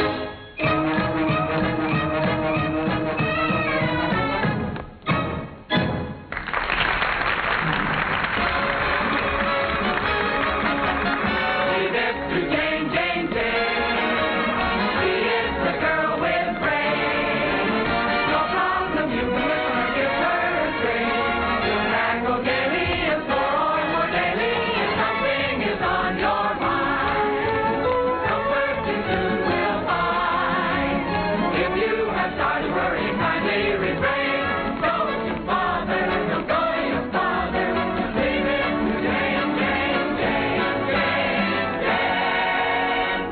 Speaker 2: Leave it to Jane, Jane, Jane. She is the girl with brains. No problem, you can wish her, give her a string. You'll tackle gaily, a score or more daily. If something is on your mind, comfort you soon will find. If you have started worrying, kindly refrain. Don't you bother, don't go you bother. Just leave it to Jane, Jane, Jane, Jane, Jane.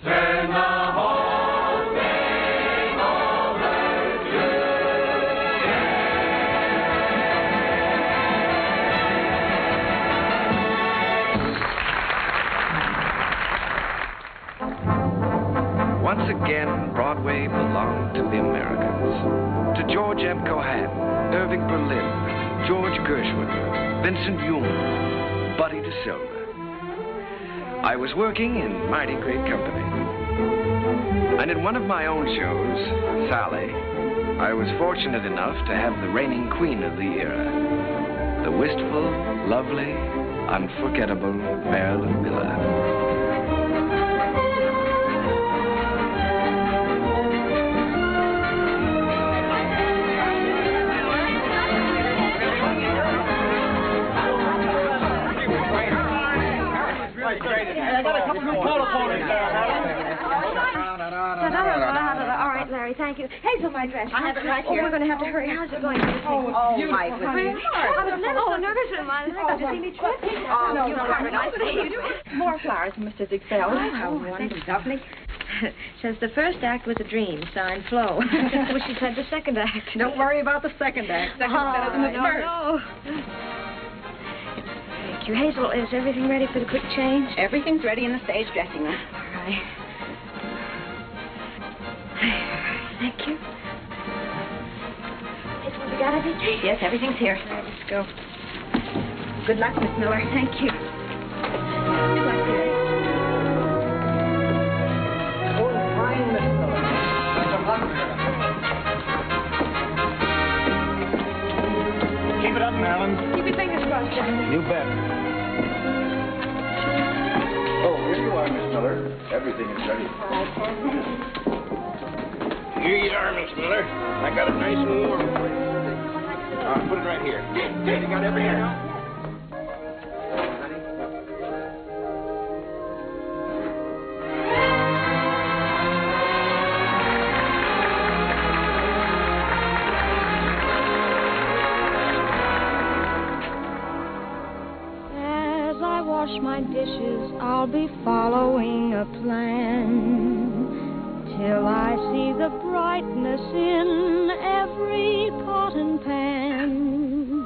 Speaker 2: Turn the whole thing over to
Speaker 11: Once again, Broadway belonged to the Americans. To George M. Cohan, Irving Berlin, George Gershwin, Vincent Yoon, Buddy DeSilva. I was working in mighty great company. And in one of my own shows, Sally, I was fortunate enough to have the reigning queen of the era, the wistful, lovely, unforgettable Marilyn Miller.
Speaker 2: I got a couple new porta-potties there.
Speaker 5: All right, Larry, thank you. Hazel, my dress.
Speaker 17: I have it right
Speaker 5: Oh,
Speaker 17: here.
Speaker 5: we're going to have to hurry. How's it going?
Speaker 17: Oh, my goodness.
Speaker 5: I was never so nervous in my life. Did you see me trip?
Speaker 17: No, you are nice.
Speaker 22: More flowers, Mr. Ziegfeld.
Speaker 5: How wonderful. Lovely.
Speaker 12: Says the first act was a dream, signed Flo. Wish she said the second act.
Speaker 15: Don't worry about the second act. Second's better than the first.
Speaker 12: No. Thank you. Hazel, is everything ready for the quick change?
Speaker 15: Everything's ready in the stage dressing room.
Speaker 12: All right. Thank you. Hazel, you got everything?
Speaker 15: Yes, everything's here.
Speaker 12: All right, let's go.
Speaker 15: Good luck, Miss Miller.
Speaker 12: Thank you.
Speaker 13: Fine, Miss Miller. That's a lot better. Keep it up, Marilyn.
Speaker 12: Keep your fingers crossed, Johnny.
Speaker 13: You bet.
Speaker 23: Oh, here you are, Miss Miller. Everything is ready. Here you are, Miss Miller. I got it nice and warm for you. Put it right here. You got everything else?
Speaker 5: Wash my dishes, I'll be following a plan till I see the brightness in every pot and pan.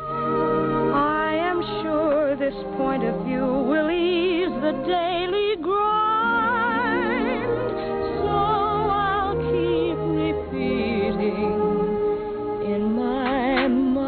Speaker 5: I am sure this point of view will ease the daily grind, so I'll keep repeating in my mind.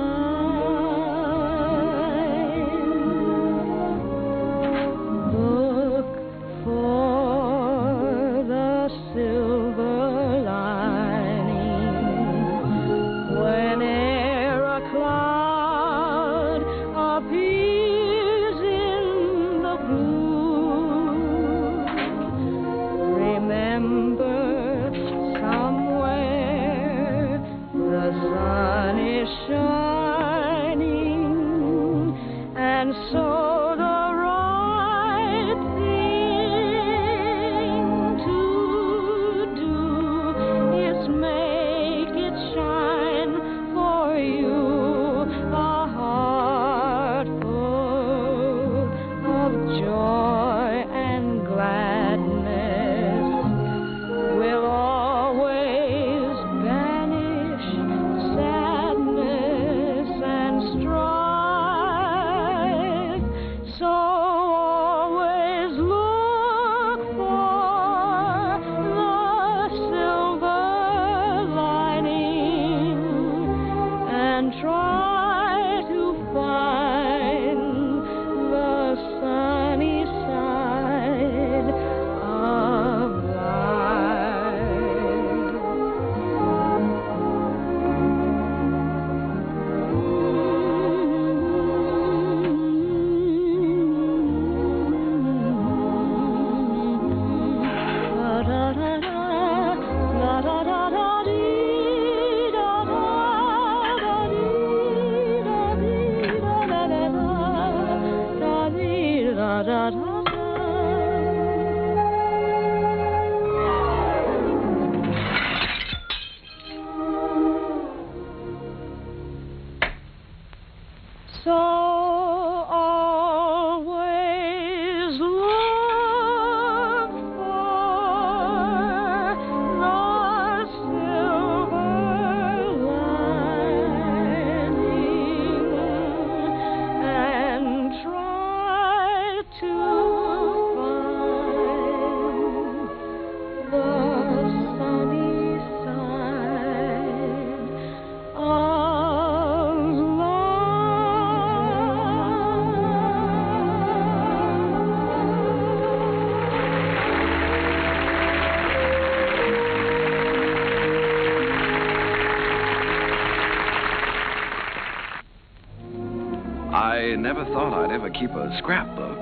Speaker 11: I never thought I'd ever keep a scrapbook,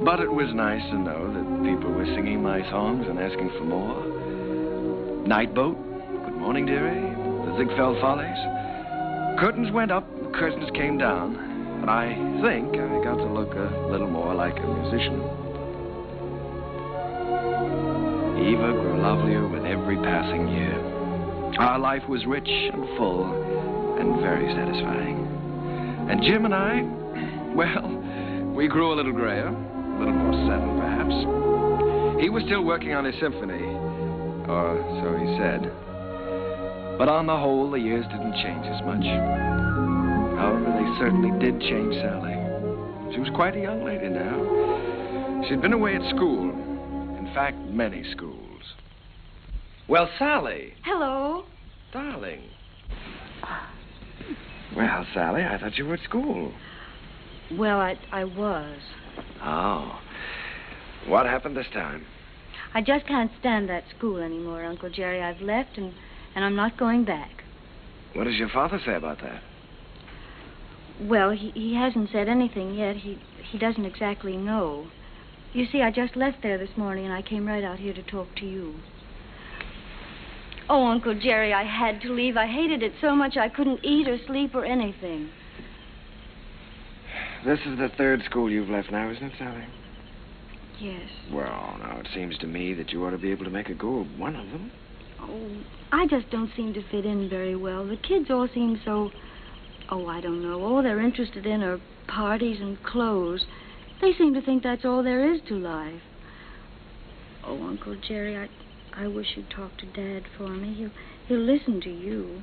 Speaker 11: but it was nice to know that people were singing my songs and asking for more. Night Boat, Good Morning Dearie, The Ziegfeld Follies. Curtains went up, curtains came down, and I think I got to look a little more like a musician. Eva grew lovelier with every passing year. Our life was rich and full and very satisfying. And Jim and I, well, we grew a little grayer, a little more settled, perhaps. He was still working on his symphony, Or so he said. But on the whole, the years didn't change as much. However, they certainly did change Sally. She was quite a young lady now. She'd been away at school. In fact, many schools. Well, Sally.
Speaker 12: Hello.
Speaker 11: Darling. Well, Sally, I thought you were at school.
Speaker 12: Well, I was.
Speaker 11: Oh. What happened this time?
Speaker 12: I just can't stand that school anymore, Uncle Jerry. I've left, and I'm not going back.
Speaker 11: What does your father say about that?
Speaker 12: Well, he hasn't said anything yet. He doesn't exactly know. You see, I just left there this morning, and I came right out here to talk to you. Oh, Uncle Jerry, I had to leave. I hated it so much I couldn't eat or sleep or anything.
Speaker 11: This is the third school you've left now, isn't it, Sally?
Speaker 12: Yes.
Speaker 11: Well, now, it seems to me that you ought to be able to make a go of one of them.
Speaker 12: Oh, I just don't seem to fit in very well. The kids all seem so... Oh, I don't know. All they're interested in are parties and clothes. They seem to think that's all there is to life. Oh, Uncle Jerry, I wish you'd talk to Dad for me. He'll listen to you.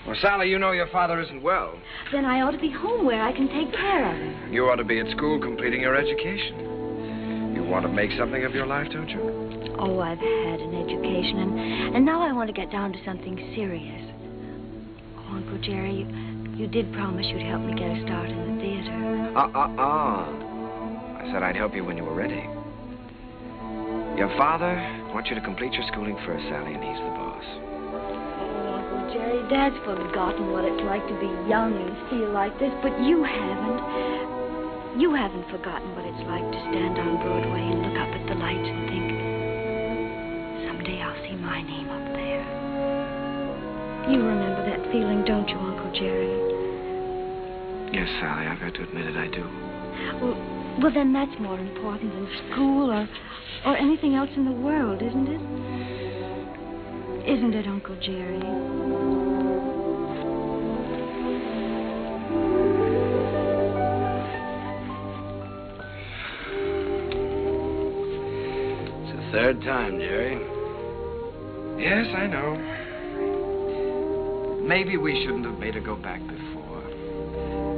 Speaker 11: Well, Sally, you know your father isn't well.
Speaker 12: Then I ought to be home where I can take care of him.
Speaker 11: You ought to be at school completing your education. You want to make something of your life, don't you?
Speaker 12: Oh, I've had an education, and now I want to get down to something serious. Oh, Uncle Jerry, you did promise you'd help me get a start in the theater.
Speaker 11: I said I'd help you when you were ready. Your father wants you to complete your schooling first, Sally, and he's the boss.
Speaker 12: Oh, Uncle Jerry, Dad's forgotten what it's like to be young and feel like this, but you haven't. You haven't forgotten what it's like to stand on Broadway and look up at the lights and think, someday I'll see my name up there. You remember that feeling, don't you, Uncle Jerry?
Speaker 11: Yes, Sally, I've got to admit it, I do.
Speaker 12: Well, then that's more important than school or anything else in the world, isn't it? Isn't it, Uncle Jerry?
Speaker 10: It's the third time, Jerry.
Speaker 11: Yes, I know. Maybe we shouldn't have made her go back before.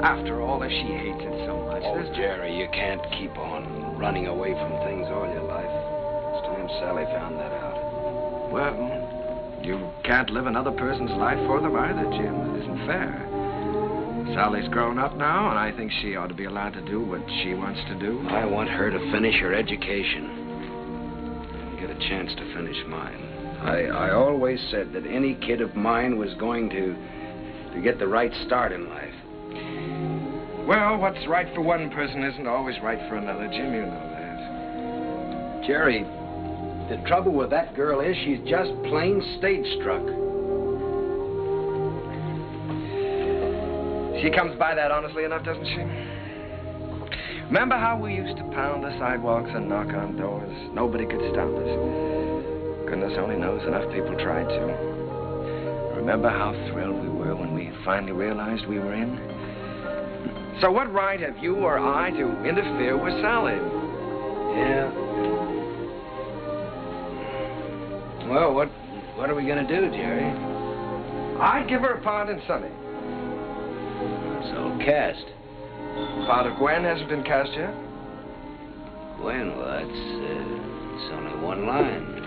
Speaker 11: After all, if she hates it so much...
Speaker 10: Oh, Jerry, you can't keep on running away from things all your life. It's time Sally found that out.
Speaker 11: Well, you can't live another person's life for them either, Jim. It isn't fair. Sally's grown up now, and I think she ought to be allowed to do what she wants to do.
Speaker 10: I want her to finish her education and get a chance to finish mine. I always said that any kid of mine was going to get the right start in life.
Speaker 11: Well, what's right for one person isn't always right for another, Jim. You know that.
Speaker 10: Jerry, the trouble with that girl is she's just plain stage-struck.
Speaker 11: She comes by that honestly enough, doesn't she? Remember how we used to pound the sidewalks and knock on doors? Nobody could stop us. Goodness only knows enough people tried to. Remember how thrilled we were when we finally realized we were in? So what right have you or I to interfere with Sally?
Speaker 10: Yeah. Well, what are we going to do, Jerry?
Speaker 11: I'd give her a part in Sunny.
Speaker 10: So cast.
Speaker 11: Part of Gwen hasn't been cast yet?
Speaker 10: Gwen, well, it's only one line.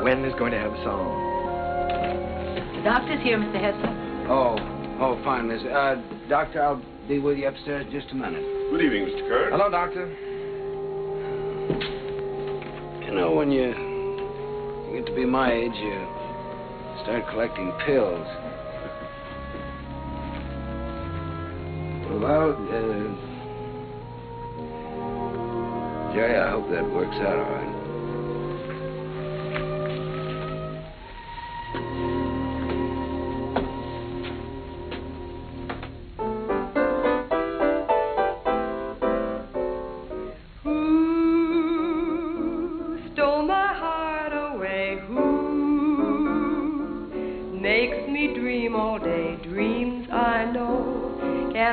Speaker 11: Gwen is going to have a song.
Speaker 15: The doctor's here, Mr. Heflin.
Speaker 10: Oh, fine, Miss. Doctor, I'll be with you upstairs in just a minute.
Speaker 23: Good evening, Mr. Kern.
Speaker 11: Hello, Doctor.
Speaker 10: You know, when you get to be my age, you start collecting pills. Well, Jerry, I hope that works out all right.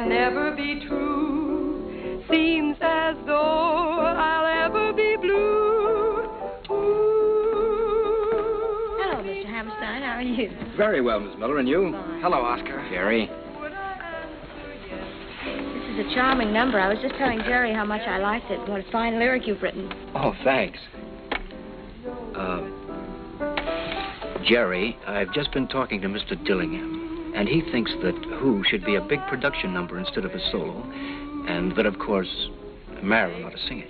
Speaker 2: Never be true. Seems as though I'll ever be blue.
Speaker 23: Very well, Miss Miller, and you?
Speaker 16: Fine.
Speaker 11: Hello, Oscar.
Speaker 23: Jerry.
Speaker 12: This is a charming number. I was just telling Jerry how much I liked it. What a fine lyric you've written.
Speaker 23: Oh, thanks. Jerry, I've just been talking to Mr. Dillingham, and he thinks that Who should be a big production number instead of a solo, and that, of course, Marilyn ought to sing it.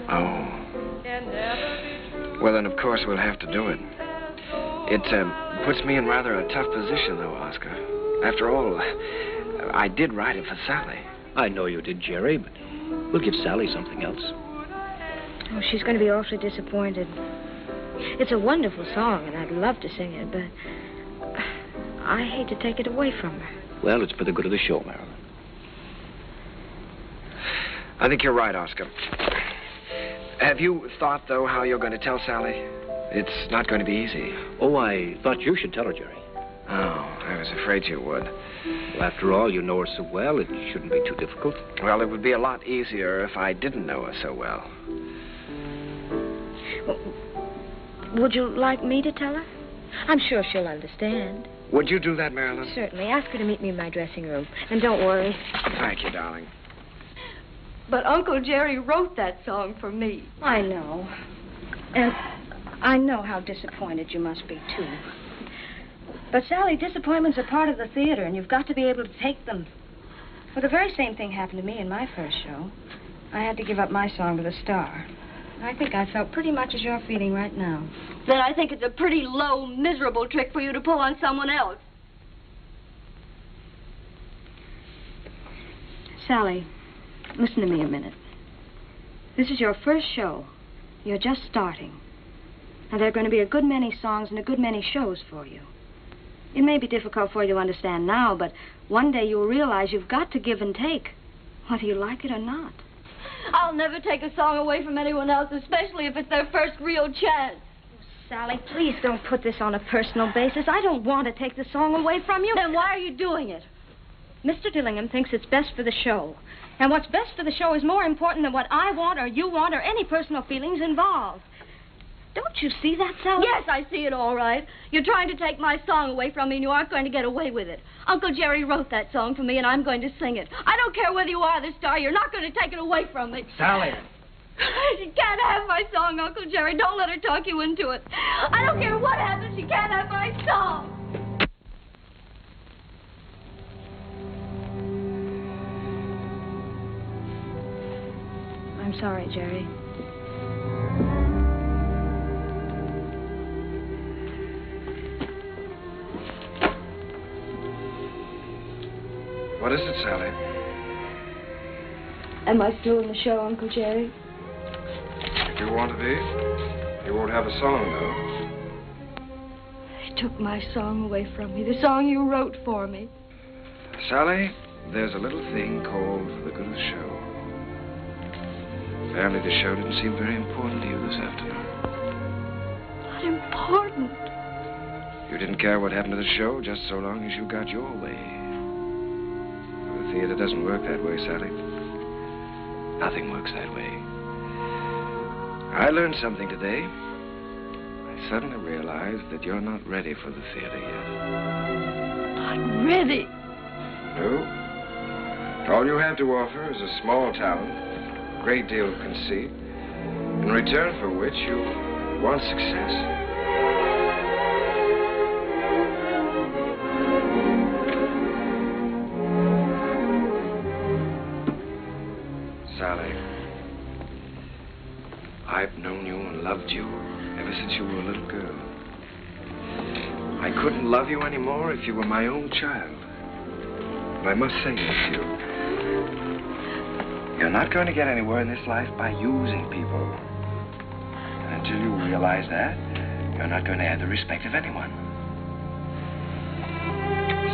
Speaker 11: Oh. Well, then, of course, we'll have to do it. It puts me in rather a tough position, though, Oscar. After all, I did write it for Sally.
Speaker 23: I know you did, Jerry, but we'll give Sally something else.
Speaker 12: Oh, she's going to be awfully disappointed. It's a wonderful song, and I'd love to sing it, but I hate to take it away from her.
Speaker 23: Well, it's for the good of the show, Marilyn.
Speaker 11: I think you're right, Oscar. Have you thought, though, how you're going to tell Sally? It's not going to be easy.
Speaker 23: Oh, I thought you should tell her, Jerry.
Speaker 11: Oh, I was afraid you would.
Speaker 23: Well, after all, you know her so well, it shouldn't be too difficult.
Speaker 11: Well, it would be a lot easier if I didn't know her so well.
Speaker 12: Would you like me to tell her? I'm sure she'll understand.
Speaker 11: Would you do that, Marilyn?
Speaker 12: Certainly. Ask her to meet me in my dressing room. And don't worry.
Speaker 11: Thank you, darling.
Speaker 22: But Uncle Jerry wrote that song for me.
Speaker 12: I know. And I know how disappointed you must be, too. But, Sally, disappointments are part of the theater, and you've got to be able to take them. Well, the very same thing happened to me in my first show. I had to give up my song to the star. I think I felt pretty much as you're feeling right now.
Speaker 22: Then I think it's a pretty low, miserable trick for you to pull on someone else.
Speaker 12: Sally, listen to me a minute. This is your first show. You're just starting. Now, there are going to be a good many songs and a good many shows for you. It may be difficult for you to understand now, but one day you'll realize you've got to give and take, whether you like it or not.
Speaker 22: I'll never take a song away from anyone else, especially if it's their first real chance.
Speaker 12: Sally, please don't put this on a personal basis. I don't want to take the song away from you.
Speaker 22: Then why are you doing it?
Speaker 12: Mr. Dillingham thinks it's best for the show. And what's best for the show is more important than what I want or you want or any personal feelings involved. Don't you see that, Sally?
Speaker 22: Yes, I see it all right. You're trying to take my song away from me, and you aren't going to get away with it. Uncle Jerry wrote that song for me, and I'm going to sing it. I don't care whether you are the star. You're not going to take it away from me.
Speaker 23: Sally.
Speaker 22: She can't have my song, Uncle Jerry. Don't let her talk you into it. I don't care what happens. She can't have my song.
Speaker 12: I'm sorry, Jerry.
Speaker 11: What is it, Sally?
Speaker 22: Am I still in the show, Uncle Jerry?
Speaker 11: If you want to be. You won't have a song, though.
Speaker 22: They took my song away from me, the song you wrote for me.
Speaker 11: Sally, there's a little thing called the good of the show. Apparently the show didn't seem very important to you this afternoon.
Speaker 22: Not important.
Speaker 11: You didn't care what happened to the show just so long as you got your way. The theater doesn't work that way, Sally. Nothing works that way. I learned something today. I suddenly realized that you're not ready for the theater yet.
Speaker 22: Not ready.
Speaker 11: No. All you have to offer is a small talent, a great deal of conceit, in return for which you want success. Sally, I've known you and loved you ever since you were a little girl. I couldn't love you anymore if you were my own child. But I must say this to you. You're not going to get anywhere in this life by using people. And until you realize that, you're not going to have the respect of anyone.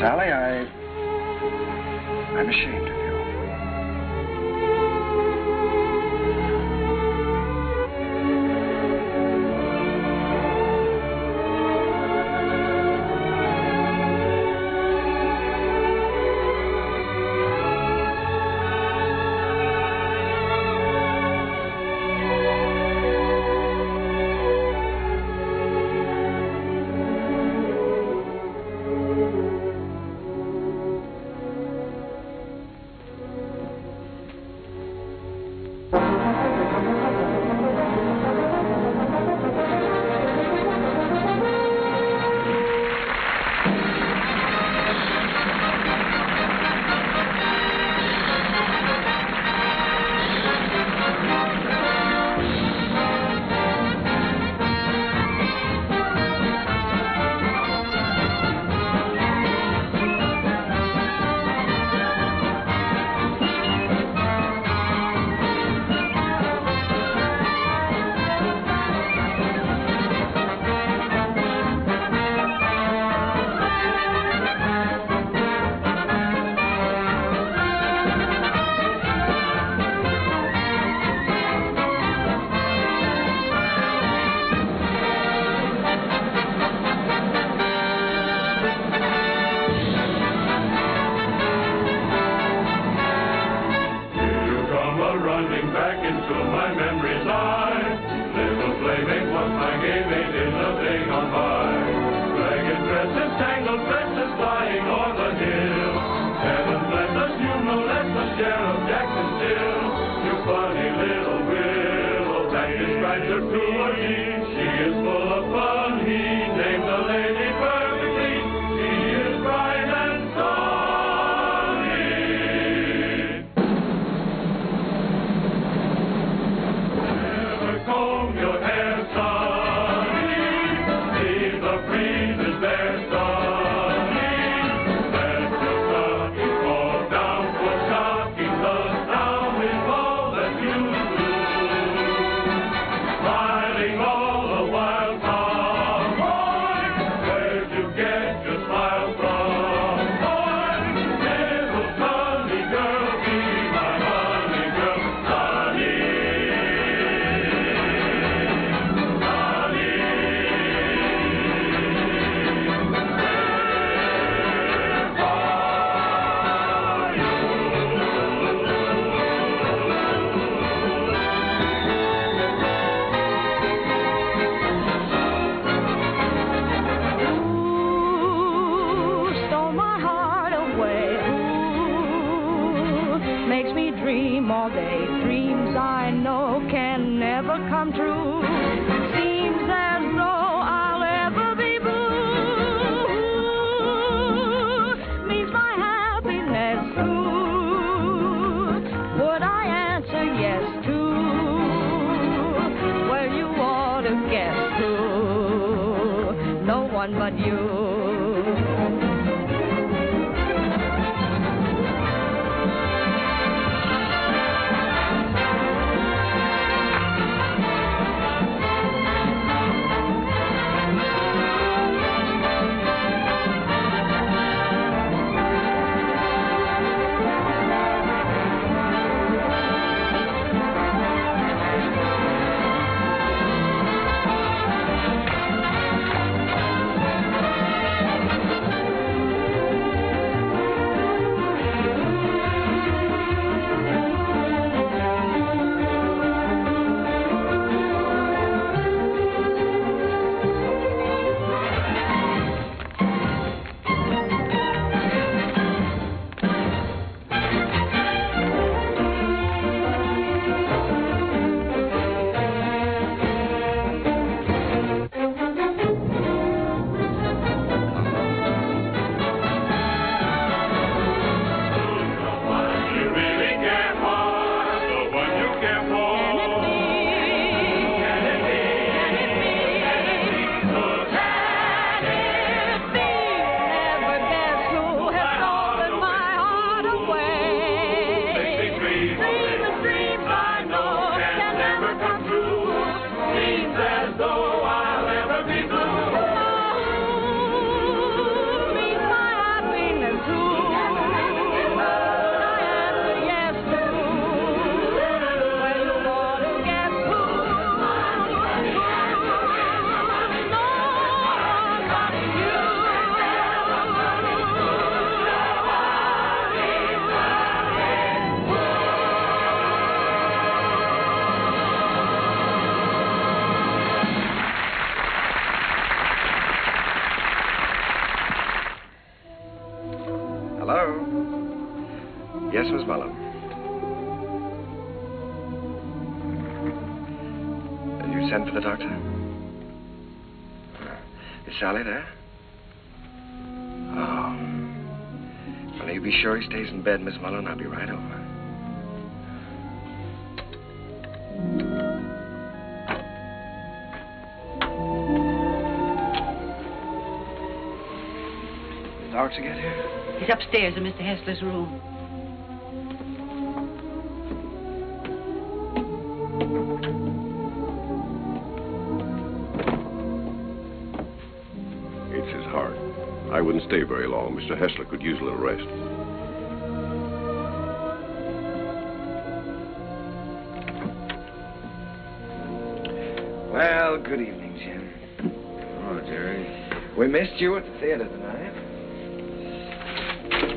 Speaker 11: Sally, I'm ashamed of you.
Speaker 2: back into my memory's eye. Little playmate was my game mate in the day gone by. Ragged dresses, tangled tresses flying o'er the hill. Heaven bless us, you know that's the Sheriff Jackson still. You funny little willow, that describes her to a T. She is full of fun, he named the lady perfectly. She is bright and sunny. Never comb your hair, sonny. Leave the breezes there, sonny. Let your stockings fall down for stockings. The sound is all that you do. Smiling all the while, cowboy. Where'd you get your smile from, boy? Little sunny girl, be my honey girl, honey.
Speaker 8: Stole my heart away. Ooh, makes me dream all day. Dreams I know can never come true. Seems as though I'll ever be blue. Means my happiness too. Would I answer yes to? Well, you ought to guess who. No one but you.
Speaker 11: Hello? Yes, Miss Mullen. You sent for the doctor? Is Sally there? Oh. Well, you be sure he stays in bed, Miss Mullen. I'll be right over. The doctor get here?
Speaker 15: He's upstairs in Mr. Hessler's room.
Speaker 1: It's his heart. I wouldn't stay very long. Mr. Hessler could use a little rest.
Speaker 11: Well, good evening, Jim. Oh, Jerry. We missed you at the theater tonight.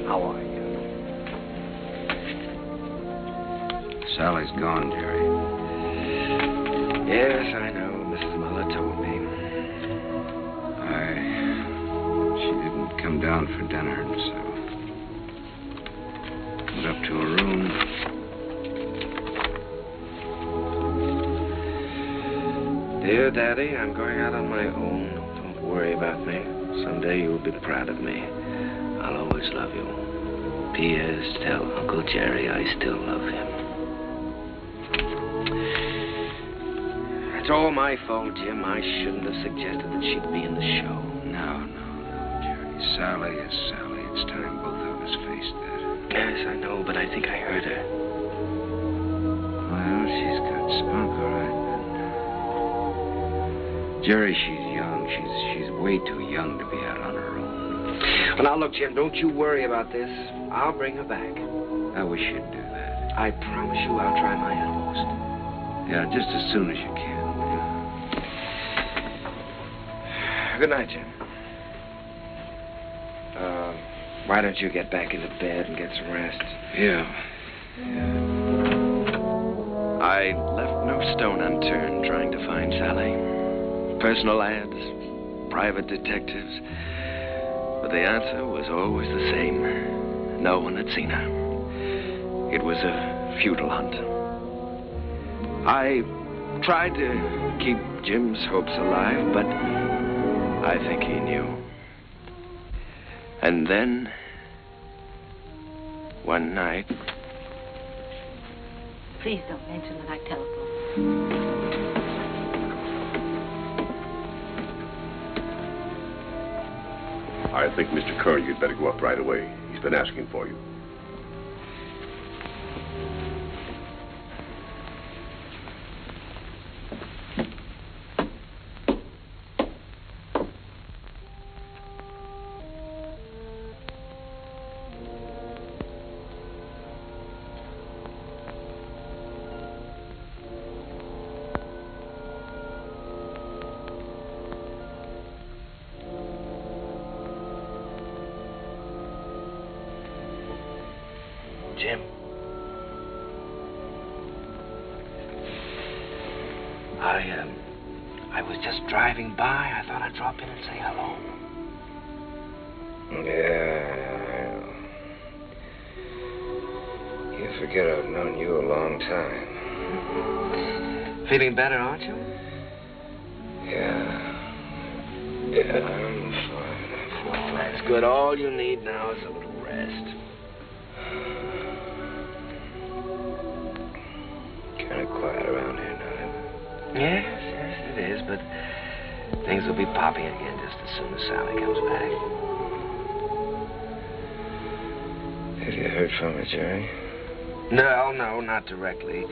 Speaker 11: How are you?
Speaker 10: Sally's gone, Jerry.
Speaker 11: Yes, I know. Mrs. Muller told me.
Speaker 10: She didn't come down for dinner, and so went up to her room.
Speaker 11: Dear Daddy, I'm going out on my own. Don't worry about me. Someday you'll be proud of me. I'll always love you. P.S. Tell Uncle Jerry I still love him. It's all my fault, Jim. I shouldn't have suggested that she'd be in the show.
Speaker 10: No, Jerry. Sally is Sally. It's time both of us faced that.
Speaker 11: Yes, I know, but I think I heard her.
Speaker 10: Well, she's got spunk, all right. Jerry, she's young. She's way too young to be out on her own.
Speaker 11: Well, now, look, Jim, don't you worry about this. I'll bring her back.
Speaker 10: I wish you'd do that.
Speaker 11: I promise you I'll try my utmost.
Speaker 10: Yeah, just as soon as you can.
Speaker 11: Good night, Jim. Why don't you get back into bed and get some rest?
Speaker 10: Yeah.
Speaker 11: I left no stone unturned trying to find Sally. Personal ads, private detectives. But the answer was always the same. No one had seen her. It was a futile hunt. I tried to keep Jim's hopes alive, but I think he knew. And then, one night...
Speaker 15: Please don't mention that I telephoned.
Speaker 1: I think, Mr. Kern, you'd better go up right away. He's been asking for you.
Speaker 11: Jim. I was just driving by. I thought I'd drop in and say hello.
Speaker 10: Yeah. You forget I've known you a long time.
Speaker 11: Feeling better, aren't you?
Speaker 10: Yeah, I'm fine.
Speaker 11: Well, that's good. All you need now is a little rest.
Speaker 10: Kind of quiet around here now.
Speaker 11: Yes, it is, but things will be popping again just as soon as Sally comes back.
Speaker 10: Have you heard from her, Jerry?
Speaker 11: No, not directly.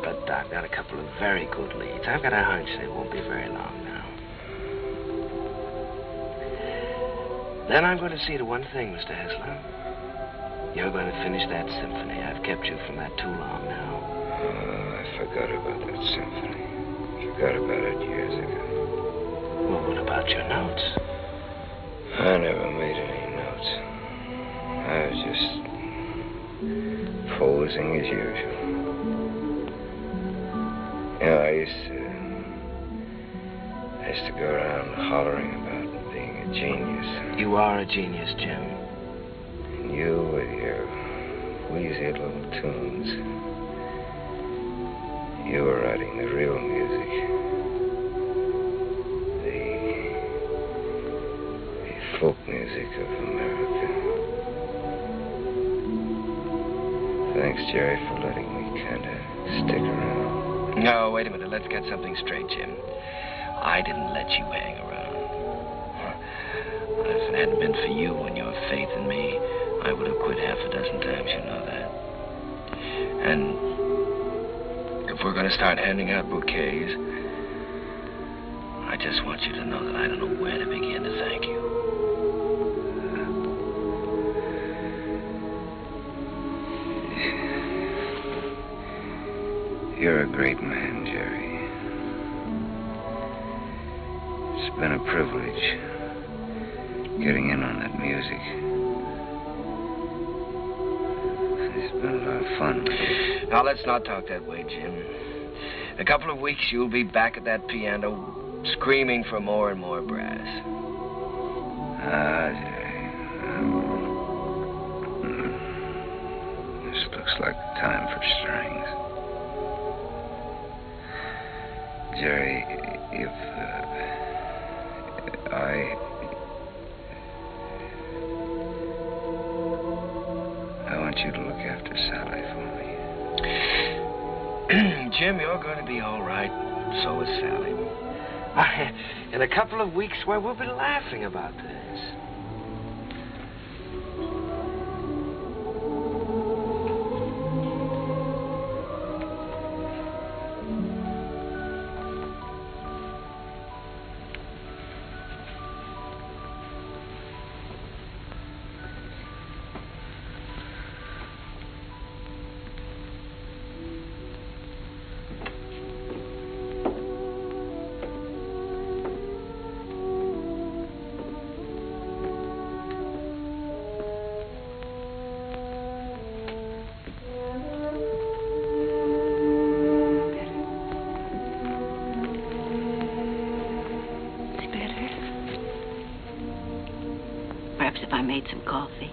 Speaker 11: But I've got a couple of very good leads. I've got a hunch they won't be very long now. Then I'm going to see to one thing, Mr. Heflin. You're going to finish that symphony. I've kept you from that too long now.
Speaker 10: Oh, I forgot about that symphony. Forgot about it years ago.
Speaker 11: Well, what about your notes?
Speaker 10: I never made any notes. I was just posing as usual. You know, I used to go around hollering about being a genius.
Speaker 11: You are a genius, Jim.
Speaker 10: And you with your wheezy little tunes. You were writing the real music. The folk music of America. Thanks, Jerry, for letting me kind of stick around.
Speaker 11: No, wait a minute. Let's get something straight, Jim. I didn't let you hang around. If it hadn't been for you and your faith in me, I would have quit half a dozen times, you know that. And if we're going to start handing out bouquets, I just want you to know that I don't know where to begin to thank you.
Speaker 10: You're a great man, Jerry. It's been a privilege getting in on that music. It's been a lot of fun.
Speaker 11: Now, let's not talk that way, Jim. In a couple of weeks, you'll be back at that piano, screaming for more and more brass.
Speaker 10: This looks like the time for strings. Jerry, if I want you to look after Sally for me.
Speaker 11: Jim, you're going to be all right. So is Sally. In a couple of weeks, why, we'll be laughing about this.
Speaker 12: Perhaps if I made some coffee.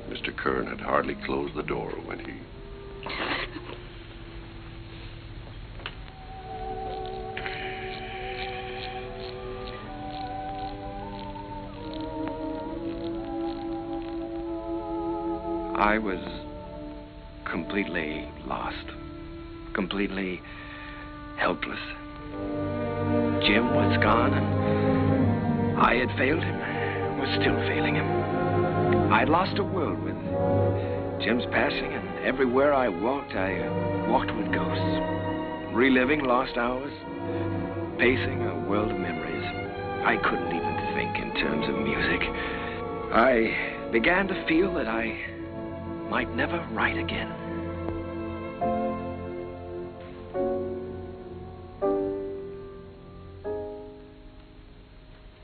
Speaker 1: Mr. Kern had hardly closed the door when he...
Speaker 11: I was completely lost, completely helpless. Jim was gone, and I had failed him, was still failing him. I'd lost a world with Jim's passing, and everywhere I walked with ghosts, reliving lost hours, pacing a world of memories. I couldn't even think in terms of music. I began to feel that I might never write again.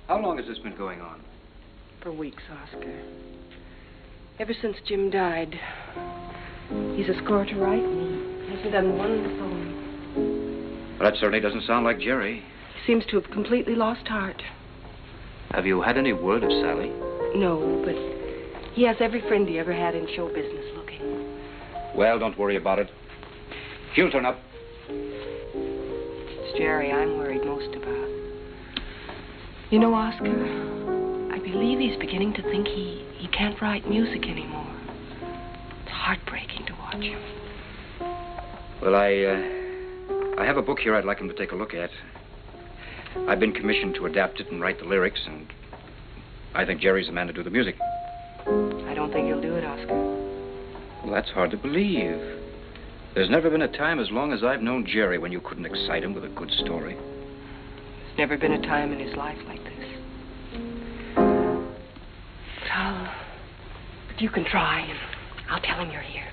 Speaker 23: How long has this been going on?
Speaker 16: For weeks, Oscar. Ever since Jim died. He's a score to write, and he hasn't done one poem.
Speaker 23: Well, that certainly doesn't sound like Jerry.
Speaker 16: He seems to have completely lost heart.
Speaker 23: Have you had any word of Sally?
Speaker 16: No, but he has every friend he ever had in show business looking.
Speaker 23: Well, don't worry about it. He'll turn up.
Speaker 16: It's Jerry I'm worried most about. You know, Oscar, I believe he's beginning to think he can't write music anymore. It's heartbreaking to watch him.
Speaker 23: Well, I have a book here I'd like him to take a look at. I've been commissioned to adapt it and write the lyrics, and I think Jerry's the man to do the music.
Speaker 16: I don't think he'll do it, Oscar.
Speaker 23: Well, that's hard to believe. There's never been a time as long as I've known Jerry when you couldn't excite him with a good story.
Speaker 16: There's never been a time in his life like this. But you can try, and I'll tell him you're here.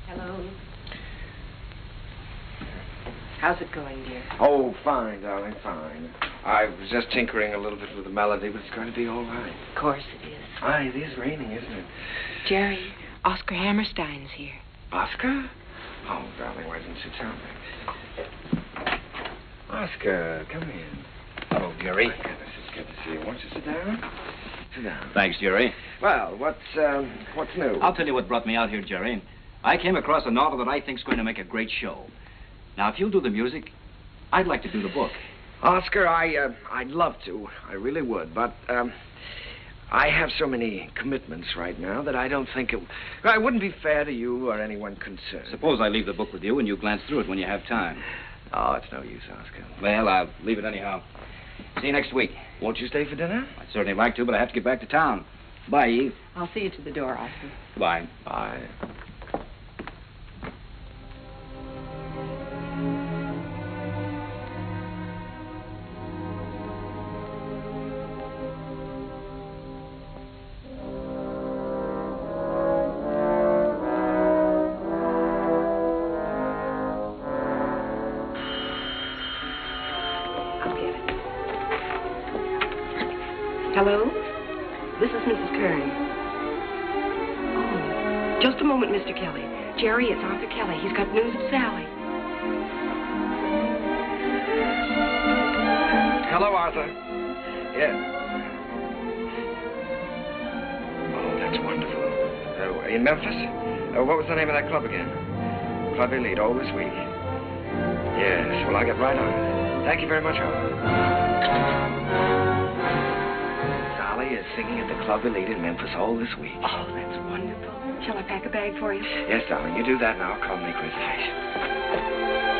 Speaker 16: Hello. How's it going, dear?
Speaker 11: Oh, fine, darling, fine. I was just tinkering a little bit with the melody, but it's going to be all right.
Speaker 16: Of course it is.
Speaker 11: Aye, it is raining, isn't it?
Speaker 16: Jerry, Oscar Hammerstein's here.
Speaker 11: Oscar? Oh, darling, why didn't you tell me? Oscar, come in.
Speaker 23: Hello, Jerry.
Speaker 11: My goodness, it's good to see you. Won't you sit down? Sit down.
Speaker 23: Thanks, Jerry.
Speaker 11: Well, what's new?
Speaker 23: I'll tell you what brought me out here, Jerry. I came across a novel that I think's going to make a great show. Now, if you'll do the music, I'd like to do the book.
Speaker 11: Oscar, I'd love to. I really would, but, I have so many commitments right now that I don't think it wouldn't be fair to you or anyone concerned.
Speaker 23: Suppose I leave the book with you and you glance through it when you have time.
Speaker 11: Oh, it's no use, Oscar.
Speaker 23: Well, I'll leave it anyhow. See you next week.
Speaker 11: Won't you stay for dinner?
Speaker 23: I'd certainly like to, but I have to get back to town. Bye, Eve.
Speaker 16: I'll see you to the door, Oscar.
Speaker 23: Bye.
Speaker 11: Bye.
Speaker 16: I'll get it. Hello? This is Mrs. Kern. Oh, just a moment, Mr. Kelly. Jerry, it's Arthur Kelly. He's got news of Sally.
Speaker 11: Hello, Arthur. Yeah. Oh, that's wonderful. In Memphis? What was the name of that club again? Club Elite, all this week. Yes, well, I'll get right on it. Thank you very much, Arthur. Sally is singing at the Club Elite in Memphis all this week.
Speaker 16: Oh, that's wonderful. Shall I pack a bag for you?
Speaker 11: Yes, darling, you do that and I'll call and make reservations.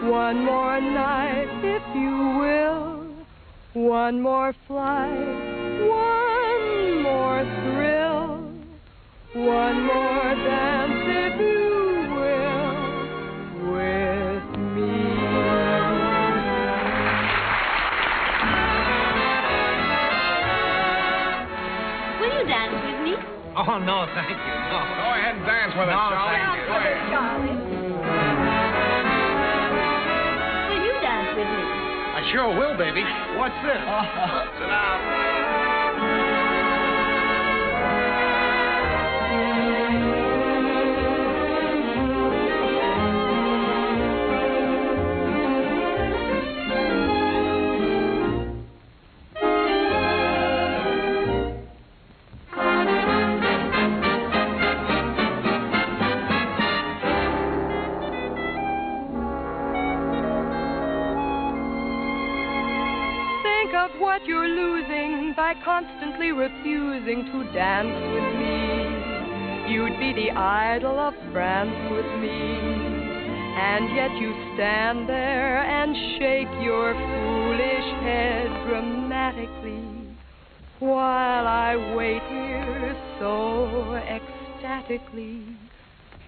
Speaker 4: One more night, if you will. One more flight, one more thrill. One more dance, if you will, with me.
Speaker 17: Will you dance with me?
Speaker 3: Oh, no, thank you. No.
Speaker 19: Go ahead and dance with us,
Speaker 3: No,
Speaker 19: Charlie.
Speaker 3: thank you.
Speaker 19: Go ahead.
Speaker 17: Charlie. Will you dance with me?
Speaker 3: I sure will, baby. What's this?
Speaker 19: Sit down.
Speaker 4: What you're losing by constantly refusing to dance with me. You'd be the idol of France with me, and yet you stand there and shake your foolish head dramatically while I wait here so ecstatically.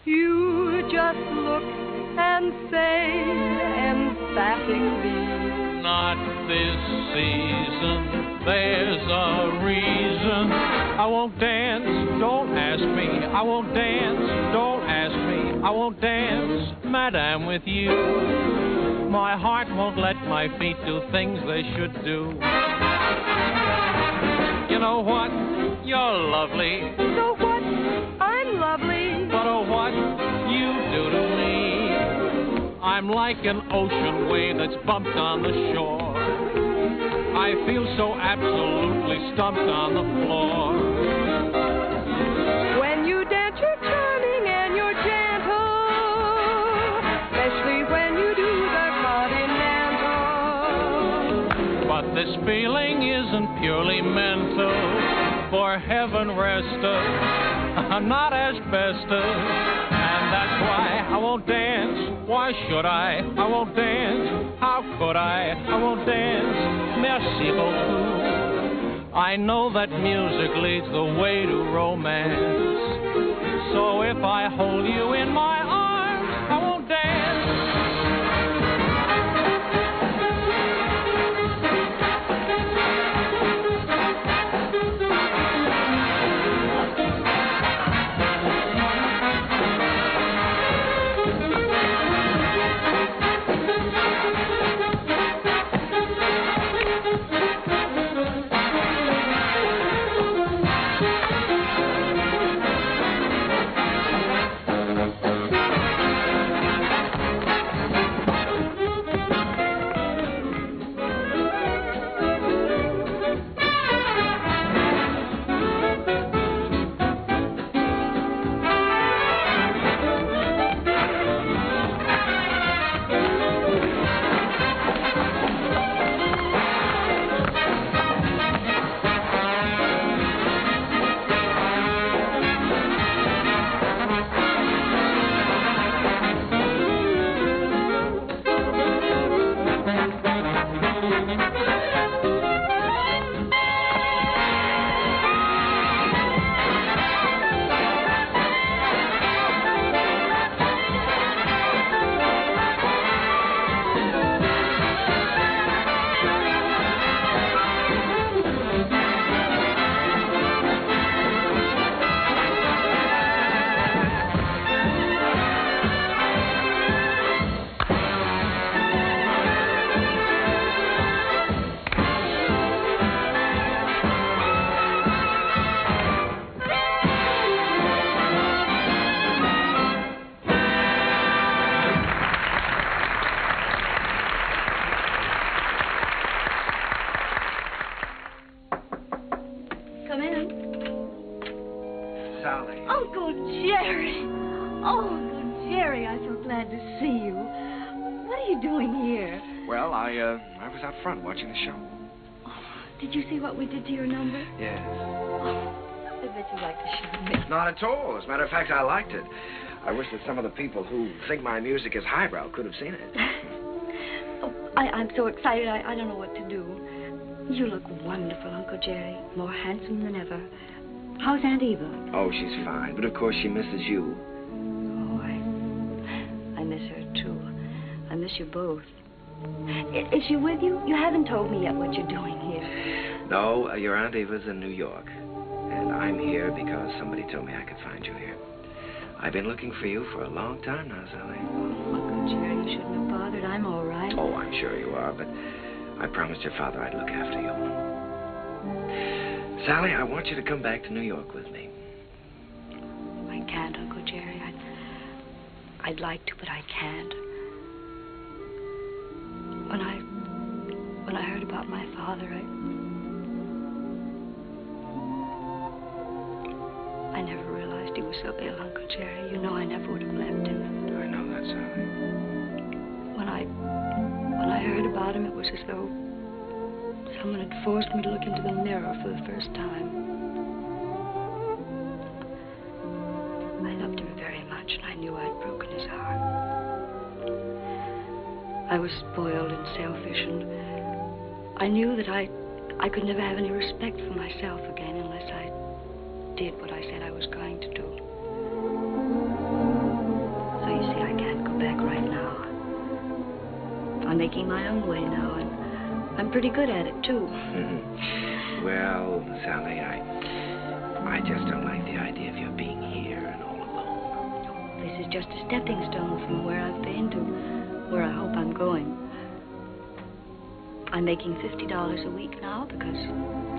Speaker 4: You just look and say emphatically,
Speaker 6: not this season, there's a reason. I won't dance, don't ask me. I won't dance, don't ask me. I won't dance, madame, with you. My heart won't let my feet do things they should do. You know what? You're lovely.
Speaker 4: So what? I'm lovely.
Speaker 6: But oh, what you do to me. I'm like an ocean wave that's bumped on the shore. I feel so absolutely stumped on the floor.
Speaker 4: When you dance, you're charming and you're gentle, especially when you do the continental.
Speaker 6: But this feeling isn't purely mental. For heaven rest us, not asbestos. And that's why I won't dance. Why should I? I won't dance. How could I won't dance. Merci beaucoup. I know that music leads the way to romance. So if I hold you in my arms, I won't dance.
Speaker 11: Sally.
Speaker 22: Uncle Jerry. Oh, Uncle Jerry, I'm so glad to see you. What are you doing here?
Speaker 11: Well, I was out front watching the show.
Speaker 22: Did you see what we did to your number?
Speaker 11: Yes.
Speaker 22: I bet you like the show, Miss.
Speaker 11: Not at all. As a matter of fact, I liked it. I wish that some of the people who think my music is highbrow could have seen it.
Speaker 22: I'm so excited, I don't know what to do. You look wonderful, Uncle Jerry. More handsome than ever. How's Aunt Eva?
Speaker 11: Oh, she's fine. But of course she misses you.
Speaker 22: Oh, I miss her, too. I miss you both. Is she with you? You haven't told me yet what you're doing here.
Speaker 11: No, your Aunt Eva's in New York. And I'm here because somebody told me I could find you here. I've been looking for you for a long time now, Sally.
Speaker 22: Oh, Uncle Jerry, you shouldn't have bothered. I'm all right.
Speaker 11: Oh, I'm sure you are, but I promised your father I'd look after you. Sally, I want you to come back to New York with me.
Speaker 22: I can't, Uncle Jerry. I'd like to, but I can't. When I heard about my father, I never realized he was so ill, Uncle Jerry. You know I never would have left him.
Speaker 11: I know that, Sally.
Speaker 22: When I heard about him, it was as though someone had forced me to look into the mirror for the first time. I loved him very much, and I knew I'd broken his heart. I was spoiled and selfish, and I knew that I could never have any respect for myself again unless I did what I said I was going to do. So you see, I can't go back right now. I'm making my own way now, and I'm pretty good at it, too.
Speaker 11: Well, Sally, I just don't like the idea of you being here and all alone.
Speaker 22: This is just a stepping stone from where I've been to where I hope I'm going. I'm making $50 a week now because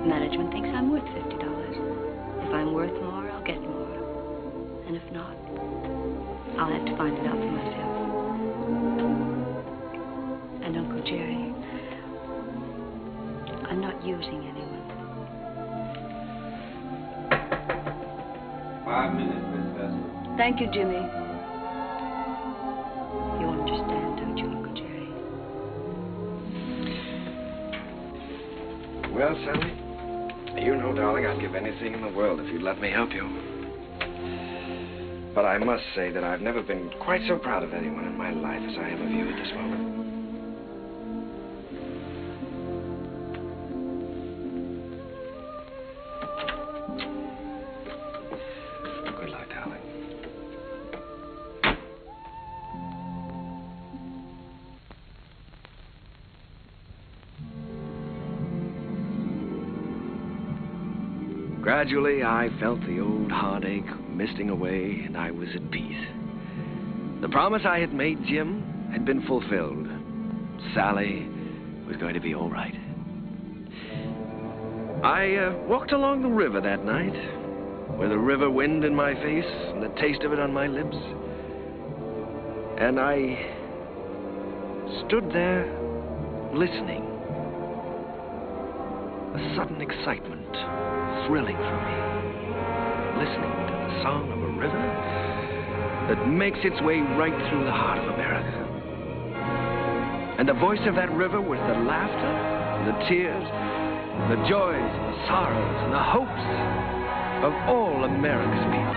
Speaker 22: management thinks I'm worth $50. If I'm worth more, I'll get more. And if not, I'll have to find it out for myself. And Uncle Jerry, I'm not using anyone.
Speaker 11: 5 minutes, Miss Heflin.
Speaker 22: Thank you, Jimmy. You understand, don't you, Uncle Jerry?
Speaker 11: Well, Sally, you know, darling, I'd give anything in the world if you'd let me help you. But I must say that I've never been quite so proud of anyone in my life as I am of you at this moment. Good luck, darling. Gradually, I felt the old heartache misting away, and I was at peace. The promise I had made Jim had been fulfilled. Sally was going to be all right. I walked along the river that night, with the river wind in my face and the taste of it on my lips. And I stood there listening. A sudden excitement thrilling for me, listening to the song of a river that makes its way right through the heart of America. And the voice of that river was the laughter, the tears, the joys, the sorrows, and the hopes of all America's people.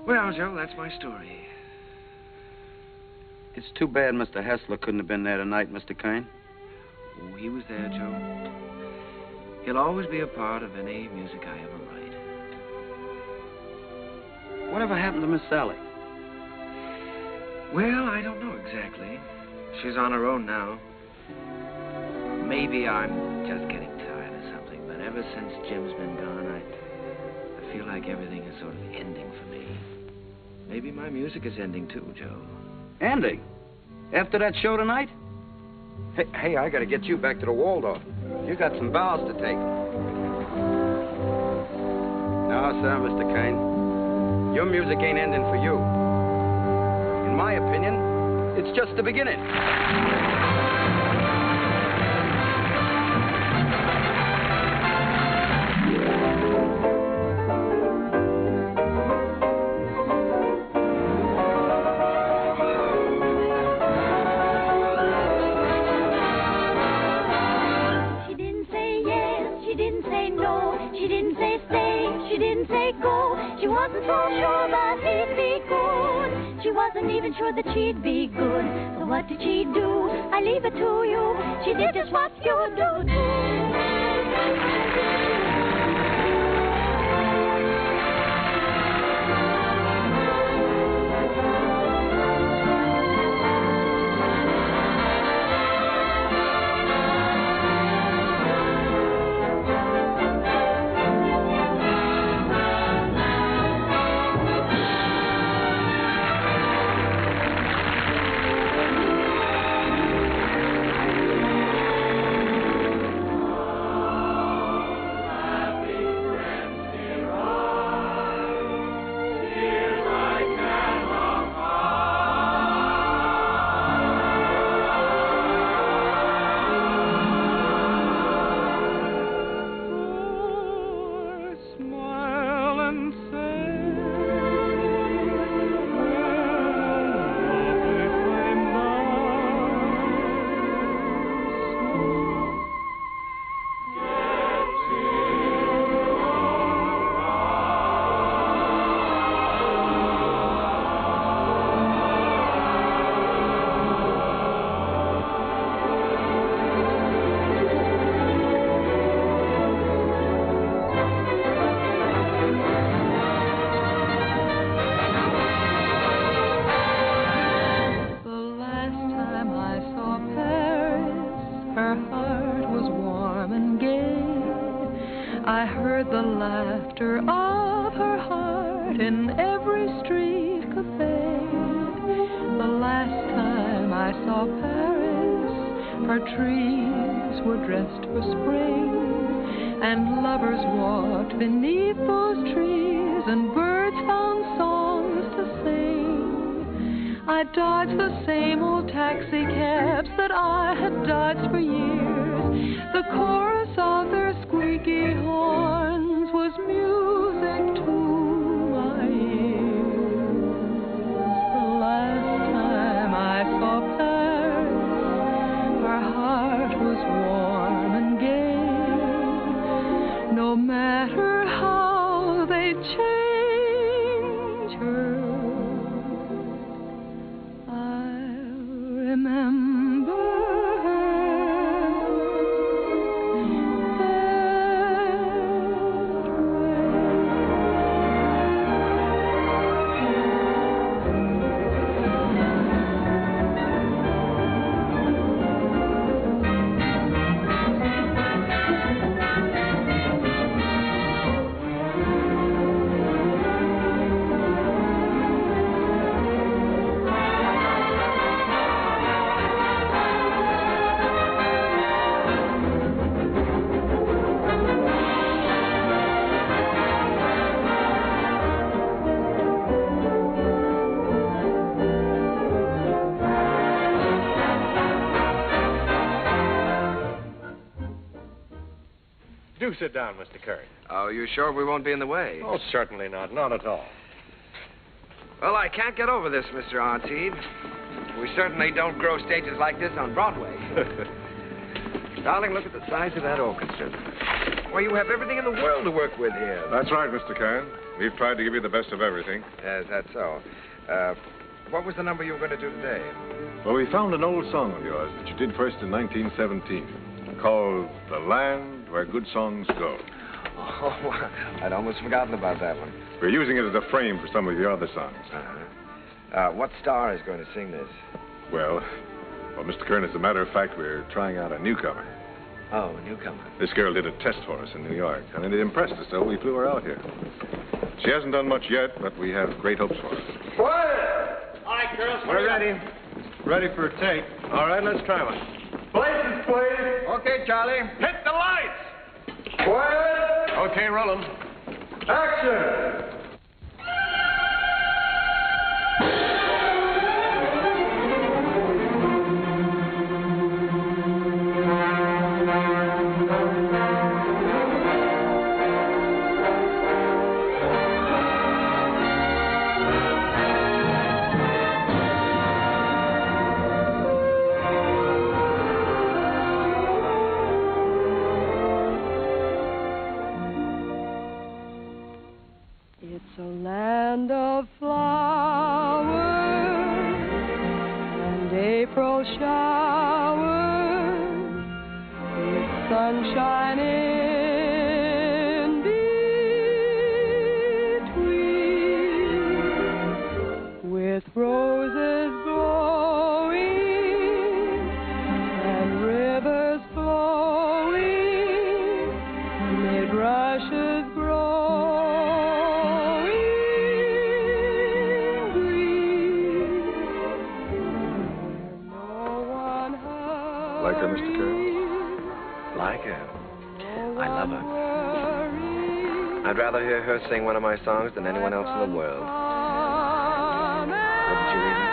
Speaker 11: Well, Joe, that's my story.
Speaker 9: It's too bad Mr. Hessler couldn't have been there tonight, Mr. Kern.
Speaker 11: Oh, he was there, Joe. He'll always be a part of any music I ever write.
Speaker 9: Whatever happened to Miss Sally?
Speaker 11: Well, I don't know exactly. She's on her own now. Maybe I'm just getting tired of something, but ever since Jim's been gone, I feel like everything is sort of ending for me. Maybe my music is ending too, Joe.
Speaker 9: Ending? After that show tonight? Hey, I gotta get you back to the Waldorf. You got some vows to take. No, sir, Mr. Kern. Your music ain't ending for you. In my opinion, it's just the beginning.
Speaker 2: She didn't say stay, she didn't say go. She wasn't so sure that he'd be good. She wasn't even sure that she'd be good. So what did she do? I leave it to you. She did just what you do too.
Speaker 14: Do sit down, Mr. Kern.
Speaker 11: Oh, you sure we won't be in the way?
Speaker 14: Oh, certainly not. Not at all.
Speaker 11: Well, I can't get over this, Mr. Artide. We certainly don't grow stages like this on Broadway. Darling, look at the size of that orchestra. Why, you have everything in the world to work with here.
Speaker 14: That's right, Mr. Kern. We've tried to give you the best of everything.
Speaker 11: Yes, that's so. What was the number you were going to do today?
Speaker 14: Well, we found an old song of yours that you did first in 1917, called The Land Where Good Songs Go.
Speaker 11: Oh, I'd almost forgotten about that one.
Speaker 14: We're using it as a frame for some of your other songs.
Speaker 11: What star is going to sing this?
Speaker 14: Well, Mr. Kern, as a matter of fact, we're trying out a newcomer.
Speaker 11: Oh, a newcomer.
Speaker 14: This girl did a test for us in New York, and it impressed us, so we flew her out here. She hasn't done much yet, but we have great hopes for her.
Speaker 18: Quiet!
Speaker 3: All right, girls.
Speaker 18: We're ready. Ready for a take.
Speaker 14: All right, let's try one.
Speaker 18: Places, please.
Speaker 14: Okay, Charlie.
Speaker 18: Hit the lights. Quiet.
Speaker 14: Okay, rolling.
Speaker 18: Action.
Speaker 4: a land of flowers and April showers with sunshine in between, with roses glowing and rivers flowing mid rushes growing green.
Speaker 14: Like her, Mr. Kern?
Speaker 11: Like her? I love her. I'd rather hear her sing one of my songs than anyone else in the world. Wouldn't you even?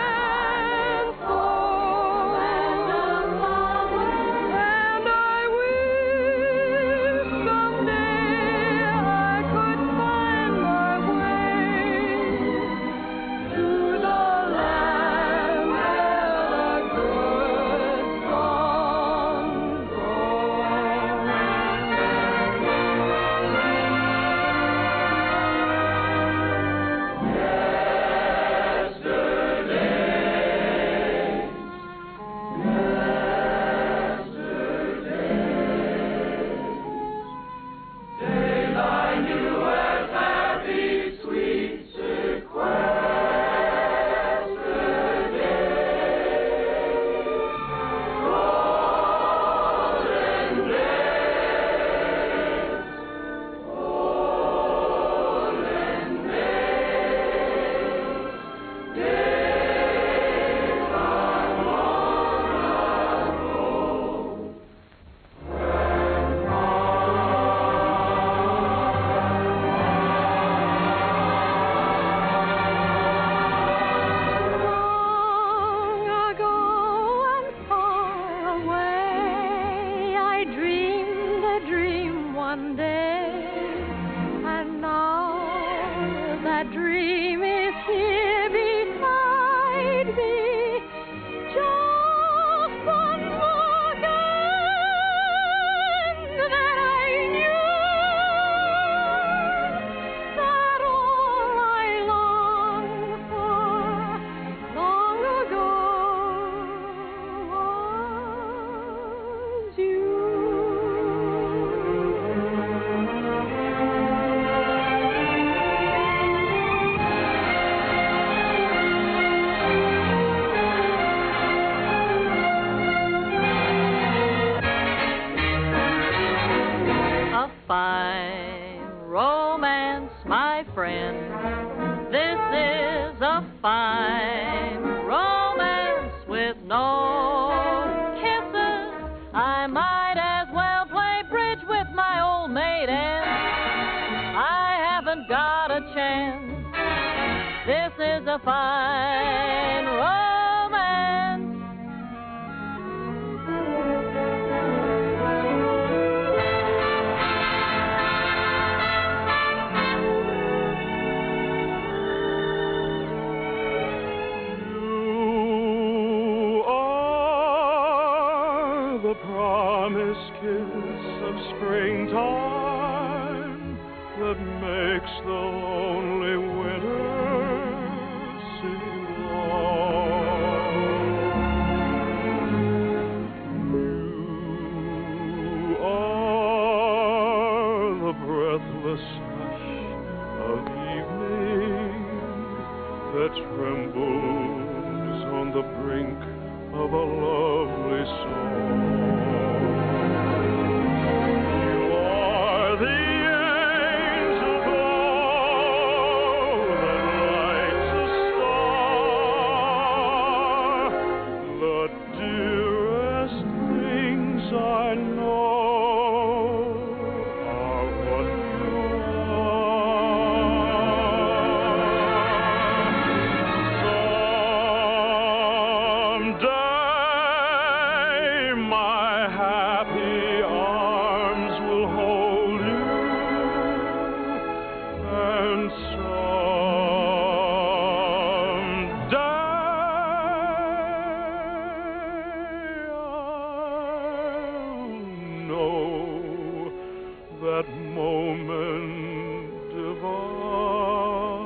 Speaker 7: that moment divine.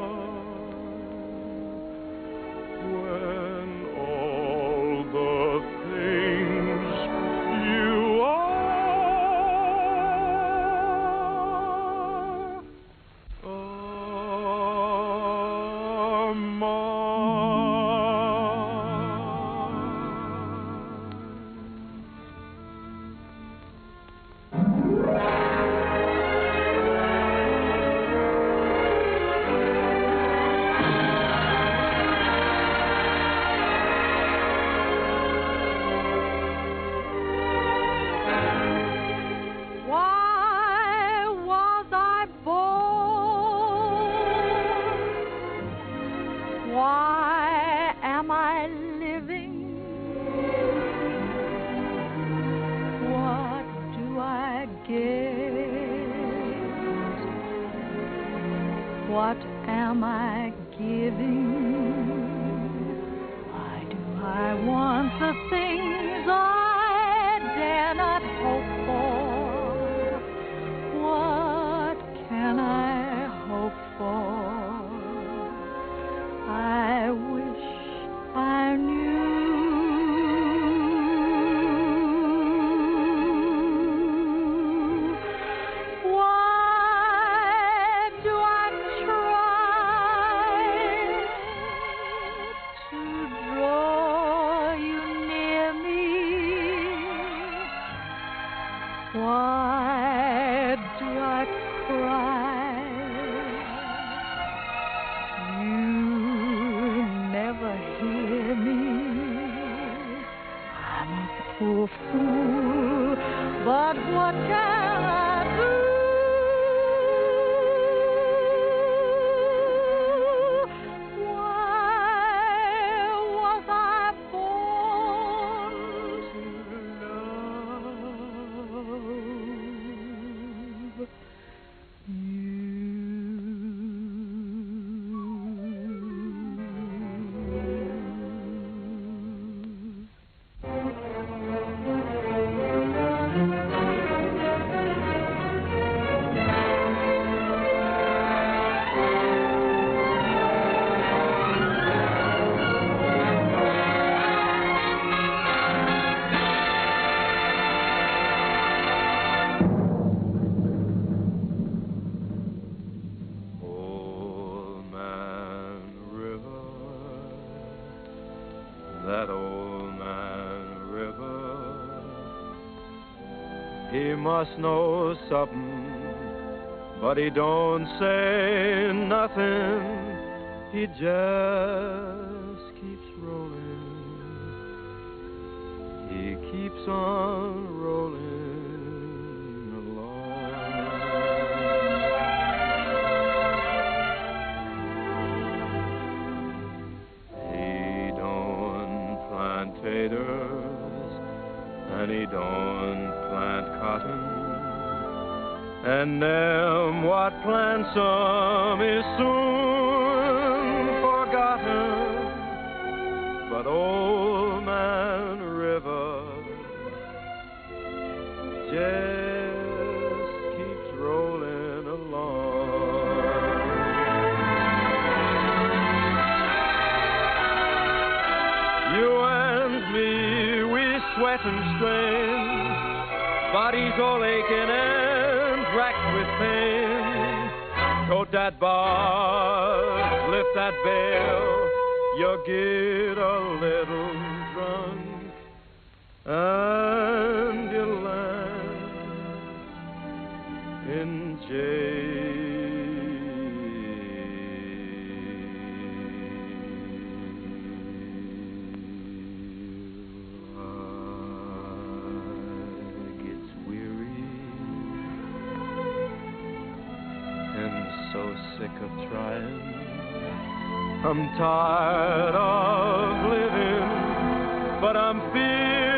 Speaker 8: what am I giving? Why do I want the things I dare not hope for? What can I hope for? I wish I knew. Why do I cry? You never hear me. I'm a poor fool, but what can I do? Why was I born to love?
Speaker 7: That old man River, he must know something, but he don't say nothing. He just keeps rolling. He keeps on rolling along. He don't plant taters, and he don't plant cotton, and them what plants 'em is soon forgotten. But old man River just keeps rolling along. You and me, we sweat and strain, bodies all aching and racked with pain. Tote that bar, lift that bell, you'll get a little drunk, and you'll land in jail. Gets weary and so sick of trying. I'm tired of living, but I'm feeling